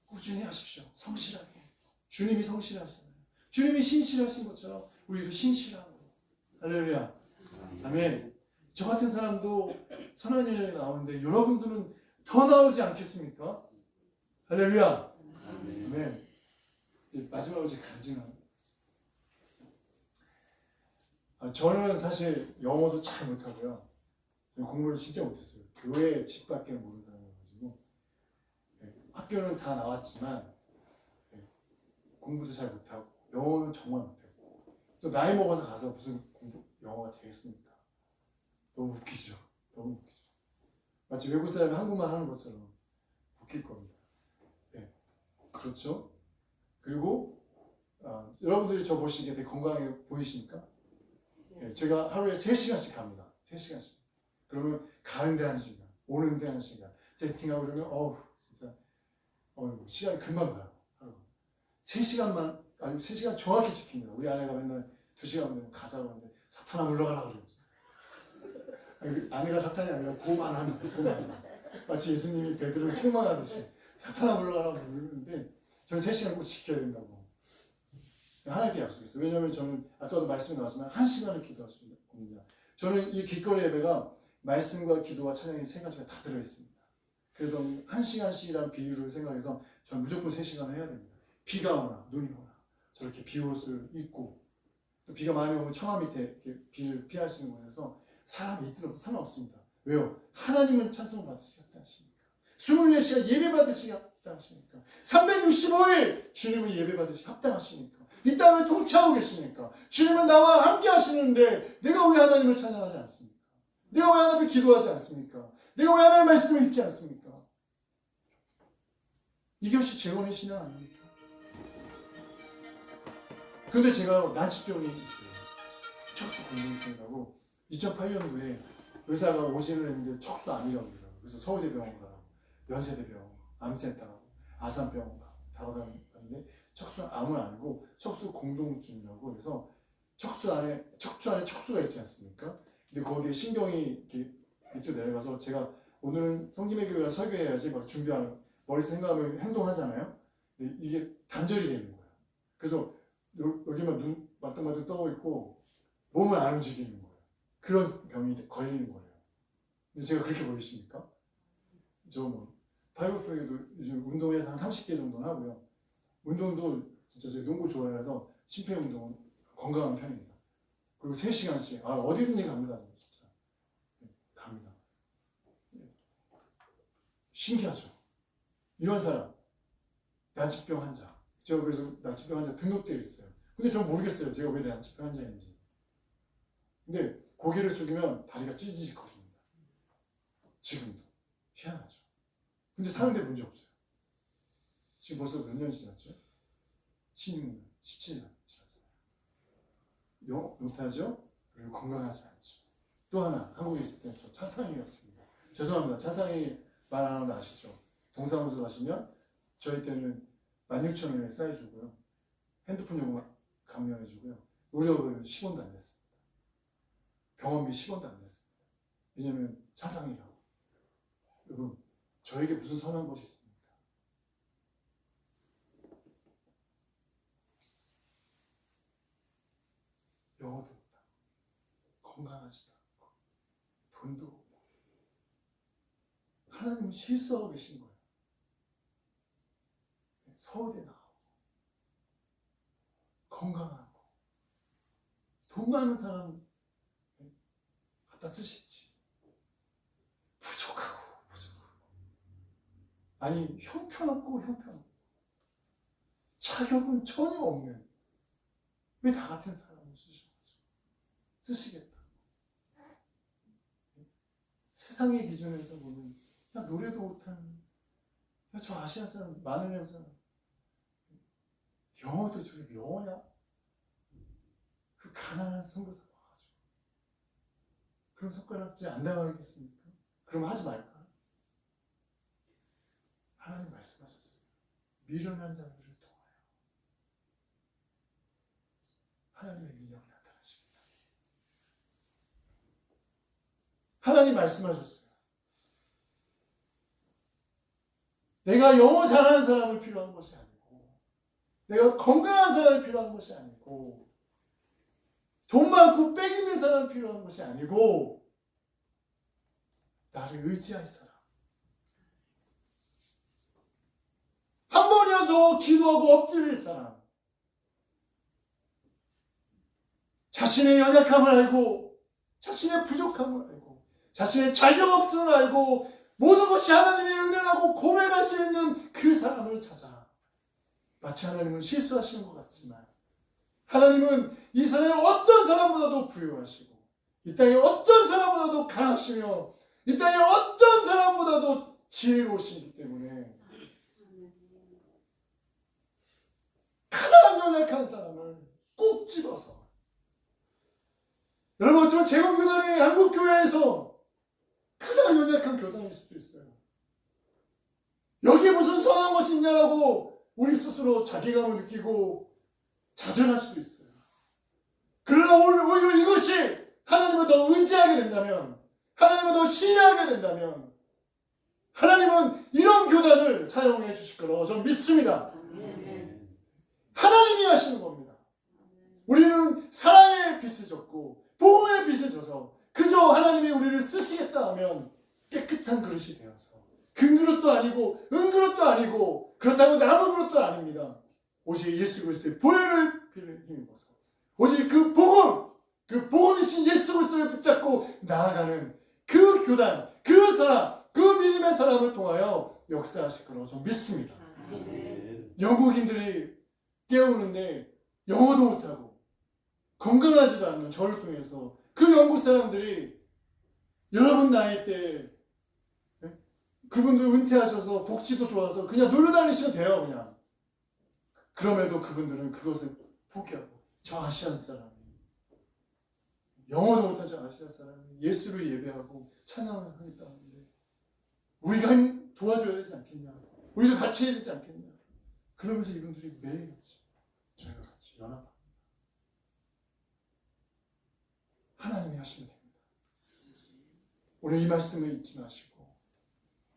꾸준히 하십시오. 성실하게. 주님이 성실하시잖아요. 주님이 신실하신 것처럼 우리도 신실함으로. 할렐루야. 아멘. 저 같은 사람도 선한 영향이 나오는데 여러분들은 더 나오지 않겠습니까? 할렐루야. 아멘. 이제 마지막으로 제 간증합니다. 저는 사실 영어도 잘 못하고요. 공부를 진짜 못했어요. 교회 집 밖에 모르는 사람이어가지고. 학교는 다 나왔지만 공부도 잘 못하고 영어는 정말 못하고, 또 나이 먹어서 가서 무슨 영어가 되겠습니까? 너무 웃기죠. 너무 웃기죠. 마치 외국 사람이 한국말 하는 것처럼 웃길 겁니다. 그렇죠? 그리고 여러분들이 저 보시기에 되게 건강해 보이십니까? 제가 하루에 3시간씩 갑니다. 3시간씩. 그러면 가는데 1시간, 오는데 1시간, 세팅하고 그러면 진짜 시간이 금방 가요. 하루. 3시간만, 아니 3시간 정확히 지킵니다. 우리 아내가 맨날 2시간 되면 가자고 하는데 사탄아 물러가라 그래요. 아내가 사탄이 아니라 고만합니다. 마치 예수님이 베드로를 책망하듯이 사탄아 물러가라고 그러는데 저는 3시간 꼭 지켜야 된다고 하나님께 약속했어요. 왜냐하면 저는 아까도 말씀이 나왔지만 1시간을 기도할 수 있는 겁니다. 저는 이 길거리 예배가 말씀과 기도와 찬양이 3가지가 다 들어있습니다. 그래서 1시간씩이라는 비율을 생각해서 저는 무조건 3시간을 해야 됩니다. 비가 오나 눈이 오나 저렇게 비옷을 입고, 또 비가 많이 오면 처마 밑에 이렇게 비를 피할 수 있는 곳에서 사람이 있든 상관없습니다. 왜요? 하나님은 찬송 받으시기 합당하십니까? 24시간 예배 받으시기 합당하십니까? 365일 주님은 예배 받으시기 합당하십니까? 이 땅을 통치하고 계시니까 주님은 나와 함께 하시는데 내가 왜 하나님을 찬양하지 않습니까? 내가 왜 하나님을 기도하지 않습니까? 내가 왜 하나님의 말씀을 읽지 않습니까? 이것이 재혼의 신앙 아닙니까? 근데 제가 난치병이 있어요. 척수 공동증이라고 2008년도에 의사가 오신을 했는데 척수암이라고 그래요. 그래서 서울대병원 가라고, 연세대병원, 암센터 가고, 아산병원 가고 다 다뤄봤는데 척수는 암은 아니고 척수 공동증이라고 해서 척추 안에 척수가 있지 않습니까? 근데 거기에 신경이 이렇게 밑으로 내려가서 제가 오늘은 성김의 교회가 설교해야지 막 준비하는 머릿속 생각하면 행동하잖아요. 근데 이게 단절이 되는 거예요. 그래서 여기만 눈 말똥말똥 떠 있고 몸을 안 움직이는 거예요. 그런 병이 걸리는 거예요. 근데 제가 그렇게 보이십니까? 저 뭐 파이브플레이도 요즘 운동에 한 30개 정도는 하고요. 운동도 진짜 제가 농구 좋아해서 심폐운동은 건강한 편입니다. 그리고 3시간씩 어디든지 갑니다. 진짜 갑니다. 신기하죠. 이런 사람 난치병 환자. 제가 그래서 난치병 환자 등록되어 있어요. 근데 저는 모르겠어요. 제가 왜 난치병 환자인지. 근데 고개를 숙이면 다리가 찌릿 거립니다. 지금도. 희한하죠. 근데 사는데 문제 없어요. 지금 벌써 몇 년 지났죠? 16년, 17년 지났잖아요. 못하죠? 그리고 건강하지 않죠. 또 하나, 한국에 있을 때 저 차상이었습니다. 죄송합니다. 차상이 말 안 하면 아시죠? 동사무소 가시면 저희 때는 16,000원에 쌓여주고요. 핸드폰 요금 감면해주고요. 의료비는 10원도 안 냈습니다. 병원비 10원도 안 냈습니다. 왜냐면 차상이라고. 여러분, 저에게 무슨 선한 것이 있습니까? 영어도 못하고 건강하지도 않고 돈도 없고 하나님은 실수하고 계신 거예요. 서울대 나오고 건강하고 돈 많은 사람 갖다 쓰시지. 부족하고 아니 형편없고 자격은 전혀 없는 왜 다 같은 사람을 쓰시겠다. 세상의 기준에서 보면 야 노래도 못하는 야 저 아시아 사람 마늘령 사람 영어도 저게 영어냐? 그 가난한 선교사 와가지고 그런 손가락질 안 당하겠습니까? 그럼 하지 말까? 하나님 말씀하셨어요. 미련한 자들을 통하여 하나님의 능력이 나타나십니다. 하나님 말씀하셨어요. 내가 영어 잘하는 사람을 필요한 것이 아니고 내가 건강한 사람이 필요한 것이 아니고 돈 많고 빽 있는 사람이 필요한 것이 아니고 나를 의지할 사람 한 번이라도 기도하고 엎드릴 사람 자신의 연약함을 알고 자신의 부족함을 알고 자신의 자격 없음을 알고 모든 것이 하나님의 은혜라고 고백할 수 있는 그 사람을 찾아 마치 하나님은 실수하시는 것 같지만 하나님은 이 세상의 어떤 사람보다도 부유하시고 이 땅의 어떤 사람보다도 강하시며 이 땅의 어떤 사람보다도 지혜로우시기 때문에 가장 연약한 사람을 꼭 집어서 여러분 어쩌면 제공교단이 한국교회에서 가장 연약한 교단일 수도 있어요. 여기에 무슨 선한 것이 있냐라고 우리 스스로 자괴감을 느끼고 좌절할 수도 있어요. 그러나 오히려 이것이 하나님을 더 의지하게 된다면 하나님을 더 신뢰하게 된다면 하나님은 이런 교단을 사용해 주실 거라고 저는 믿습니다. 하나님이 하시는 겁니다. 우리는 사랑의 빛을 줬고 복음의 빛을 줘서 그저 하나님이 우리를 쓰시겠다 하면 깨끗한 그릇이 되어서 금 그릇도 아니고 은 그릇도 아니고 그렇다고 나무 그릇도 아닙니다. 오직 예수 그리스도의 보혈을 피를 힘입어서 오직 그 복음이신 예수 그리스도를 붙잡고 나아가는 그 교단, 그 사람, 그 믿음의 사람을 통하여 역사하실 거라고 저는 믿습니다. 영국인들이 깨우는데 영어도 못하고 건강하지도 않는 저를 통해서 그 영국 사람들이 여러분 나이 때 그분들 은퇴하셔서 복지도 좋아서 그냥 놀러 다니시면 돼요. 그냥 그럼에도 그분들은 그것을 포기하고 저 아시안 사람이 영어도 못한 저 아시안 사람이 예수를 예배하고 찬양을 하겠다 하는데 우리가 도와줘야 되지 않겠냐, 우리도 같이 해야 되지 않겠냐, 그러면서 이분들이 매일같이 저희가 같이 연합합니다. 하나님이 하시면 됩니다. 오늘 이 말씀을 잊지 마시고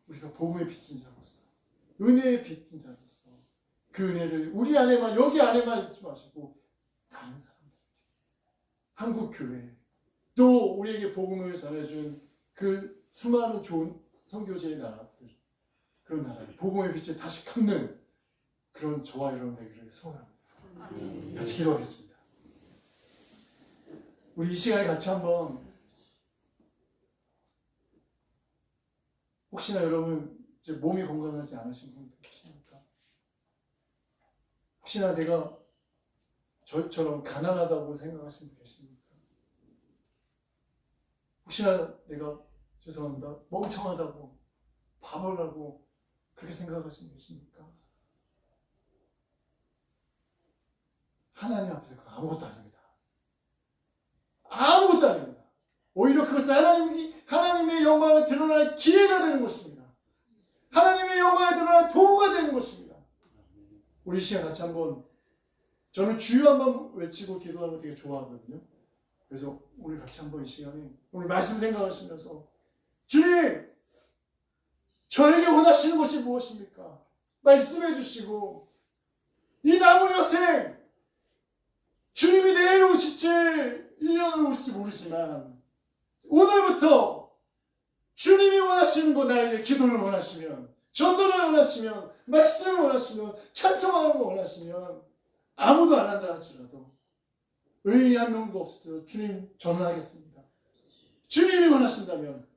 우리가 복음의 빚진 자로서 은혜의 빚진 자로서 그 은혜를 우리 안에만 여기 안에만 잊지 마시고 다른 사람들 한국 교회 또 우리에게 복음을 전해준 그 수많은 좋은 선교제의 나라들 그런 나라에 복음의 빛을 다시 갚는 그런 저와 여러분 되기를 소원합니다. 같이 기도하겠습니다. 우리 이 시간에 같이 한번 혹시나 여러분 이제 몸이 건강하지 않으신 분들 계십니까? 혹시나 내가 저처럼 가난하다고 생각하시는 분 계십니까? 혹시나 내가 죄송합니다 멍청하다고 바보라고 그렇게 생각하시는 분 계십니까? 하나님 앞에서 그거 아무것도 아닙니다. 아무것도 아닙니다. 오히려 그것은 하나님의 영광을 드러날 기회가 되는 것입니다. 하나님의 영광을 드러날 도구가 되는 것입니다. 우리 시간 같이 한번 저는 주여 한번 외치고 기도하는 거 되게 좋아하거든요. 그래서 오늘 같이 한번 이 시간에 오늘 말씀 생각하시면서 주님 저에게 원하시는 것이 무엇입니까? 말씀해 주시고 이 남은 여생 주님이 내일 오실지 1년으로 오실지 모르지만 오늘부터 주님이 원하시는 거 나에게 기도를 원하시면 전도를 원하시면 말씀을 원하시면 찬송하는 거 원하시면 아무도 안 한다 할지라도 의인이 한 명도 없을 때 주님 저는 하겠습니다. 주님이 원하신다면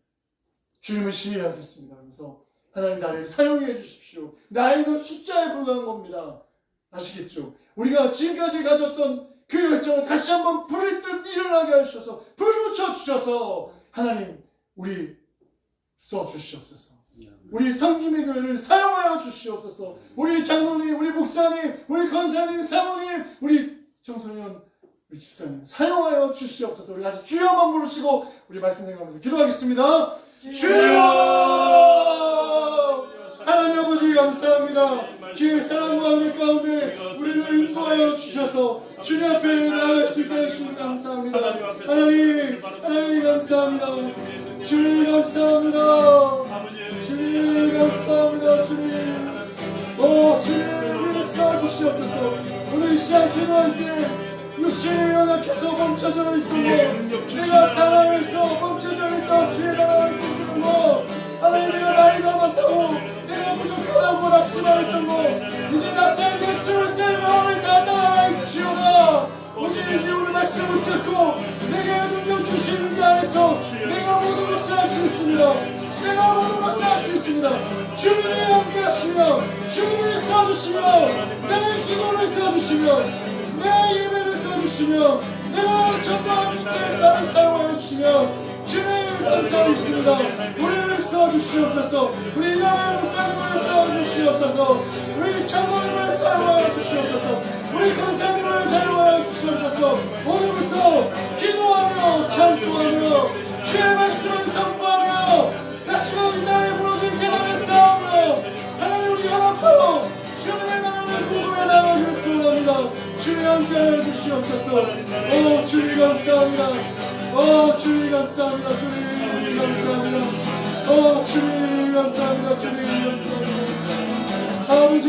주님을 신뢰하겠습니다. 그래서 하나님 나를 사용해 주십시오. 나이는 숫자에 불과한 겁니다. 아시겠죠? 우리가 지금까지 가졌던 그 열정을 다시 한번 불을 듯 일어나게 하셔서 불 붙여 주셔서 하나님 우리 써 주시옵소서. 우리 성김의 교회를 사용하여 주시옵소서. 우리 장로님, 우리 목사님, 우리 권사님, 사모님, 우리 청소년, 우리 집사님 사용하여 주시옵소서. 우리 같이 주여 한번 부르시고 우리 말씀 생각하면서 기도하겠습니다. 주여! 하나님 아버지 감사합니다. 주의 사랑과 은혜 가운데 우리를 인도하여 주셔서 주님 앞에 나아갈 수 있게 해주시니 감사합니다. 하나님 감사합니다. 주님 감사합니다. 주님 감사합니다. 주님 주님 우리를 쌓아주시옵소서. 오늘 이 시간 기도할 때 육신이 연약해서 멈춰져 있던 것 내가 가난해서 멈춰져 있던 주의 나라를 꿈꾸는 것 하나님 내가 나이가 많다고 내가 부족하다고 낙심하였던 것 이제 나 살게 23 마음을 다 따라주시오나 오직 이제 우리 말씀을 듣고 내게 능력 주시는 자 안에서 내가 모든 것을 할 수 있습니다. 내가 모든 것을 할 수 있습니다. 주님이 함께 하시며 주님이 써주시며 내 기도를 써주시며 내 예배를 써주시며 내가 전도하는 데 나를 사용하여 주시며 주님 감사드립니다. 우리를 써주시옵소서. 우리 남의 목사님을 써주시옵소서. 우리 장로님을 사용하여 주시옵소서. 우리 권사님을 사용하여 주시옵소서. 오늘부터 기도하며 찬송하며 주의 말씀을 선포하며 다시금 이 땅에 무너진 재단을 쌓으며 하나님 우리 연합하여 주님의 나라를 구도해 나가기를 소원합니다. 주님 함께하여 주시옵소서. 주님 감사합니다. 주님 감사합니다. 주님 감사합니다. 주님 감사합니다. 주님 감사합니다. 아버지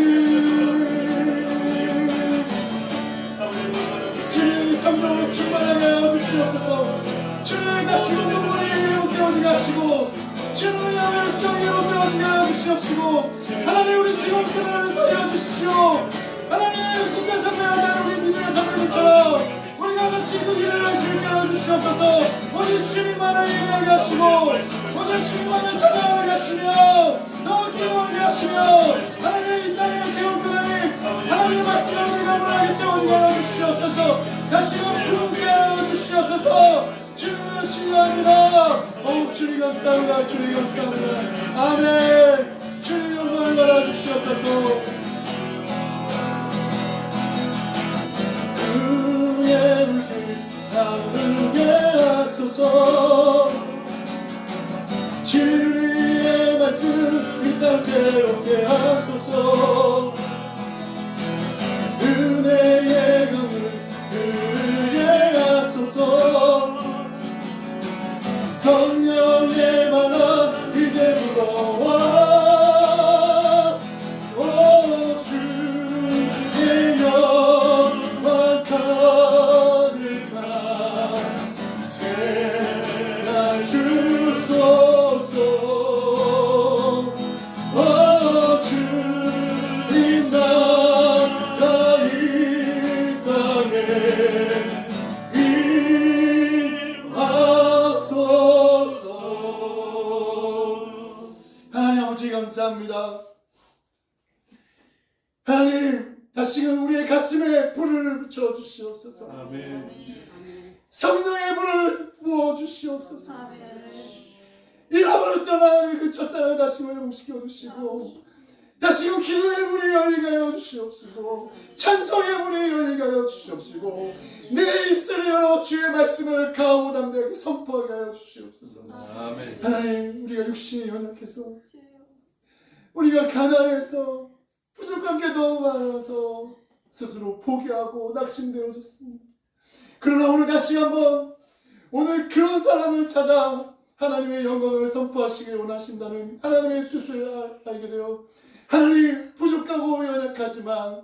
주님 성령으로 충만하게 하여 주시옵소서. 주님 다시 눈물이 웃겨지게 하시고 주님의 영역정이 웃겨지게 하여 주시옵시고 하나님 우리 지금 기도를 살려 주십시오. 하나님 진짜 선배하자 우리 믿음의 선배들처럼 우리가 같이 그 길을 할 수 있게 하여 주시옵소서. 오직 주님만을 예배하게 하시고 오직 주님만을 찾아가게 하시며 더 기도하게 하시며 하나님 이 땅에 제국교단이 하나님의 말씀을 우리가 문하게 세우게 하여 주시옵소서. 다시금 부르게 하여 주시옵소서. 주님을 신뢰합니다. 주님 감사합니다. 주님 감사합니다. 아멘. 주님 영광을 받아 주시옵소서. 은혜 물길 나오게 하소서. 주님의 말씀 이 땅 새롭게 하소서. 하나님 다시금 우리의 가슴에 불을 붙여 주시옵소서. 아멘. 성령의 불을 부어 주시옵소서. 잃어버렸던 하나님의 그 첫사랑을 다시 회복시켜 주시고 다시금 기도의 문이 열리게 하여 주시옵시고 찬송의 문이 열리게 하여 주시옵시고 내 입술을 열어 주의 말씀을 강하고 담대하게 선포하게 하여 주시옵소서. 아멘. 하나님 우리가 육신이 연약해서 우리가 가난해서 부족한 게 너무 많아서 스스로 포기하고 낙심되어졌습니다. 그러나 오늘 다시 한번 오늘 그런 사람을 찾아 하나님의 영광을 선포하시길 원하신다는 하나님의 뜻을 알게 되어 하나님 부족하고 연약하지만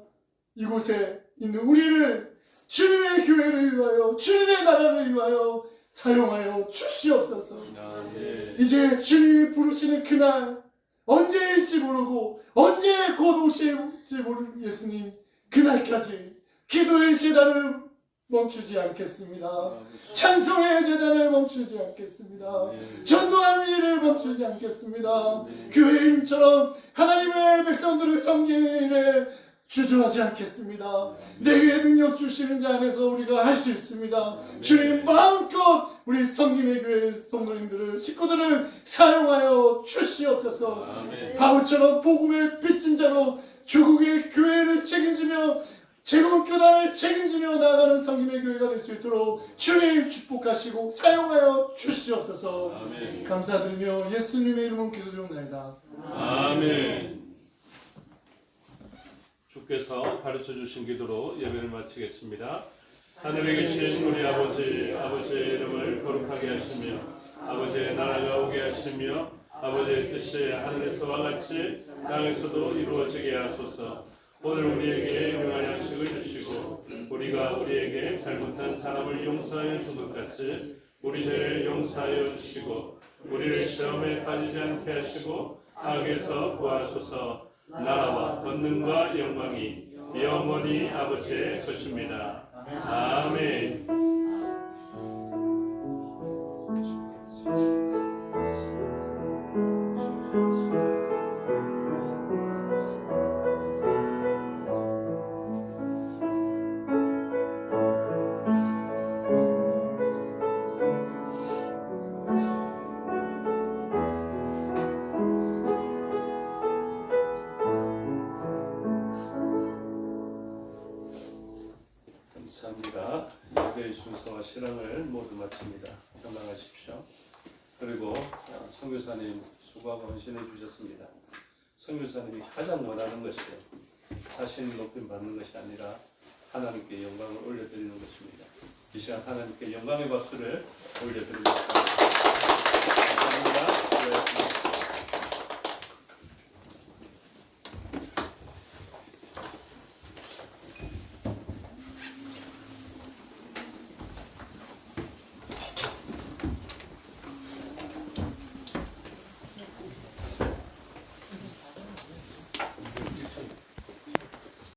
이곳에 있는 우리를 주님의 교회를 위하여 주님의 나라를 위하여 사용하여 주시옵소서. 아멘. 이제 주님이 부르시는 그날 언제일지 모르고 언제 곧 오실지 모르는 예수님 그날까지 기도의 제단을 멈추지 않겠습니다. 찬송의 제단을 멈추지 않겠습니다. 전도하는 일을 멈추지 않겠습니다. 교회 이름처럼 하나님의 백성들을 섬기는 일에 주저하지 않겠습니다. 내게 능력 주시는 자 안에서 우리가 할 수 있습니다. 주님 마음껏 우리 성김의 교회 성도님들을 식구들을 사용하여 주시옵소서. 바울처럼 복음의 빚진 자로 조국의 교회를 책임지며 제국 교단을 책임지며 나아가는 성김의 교회가 될 수 있도록 주님 축복하시고 사용하여 주시옵소서. 아멘. 감사드리며 예수님의 이름으로 기도드리옵나이다. 아멘. 주께서 가르쳐 주신 기도로 예배를 마치겠습니다. 하늘에 계신 우리 아버지의 이름을 거룩하게 하시며 아버지의 나라가 오게 하시며 아버지의 뜻이 하늘에서와 같이 땅에서도 이루어지게 하소서. 오늘 우리에게 일용할 양식을 주시고 우리가 우리에게 잘못한 사람을 용서하여 준 것 같이 우리 죄를 용서하여 주시고 우리를 시험에 빠지지 않게 하시고 악에서 구하소서. 나라와 권능과 영광이 영원히 아버지의 것입니다. 아멘. 감사합니다. 예배의 순서와 실황을 모두 마칩니다. 건강하십시오. 그리고 선교사님 수고하고 헌신해 주셨습니다. 선교사님이 가장 원하는 것이 자신이 높임 받는 것이 아니라 하나님께 영광을 올려드리는 것입니다. 이 시간 하나님께 영광의 박수를 올려드립니다. 감사합니다.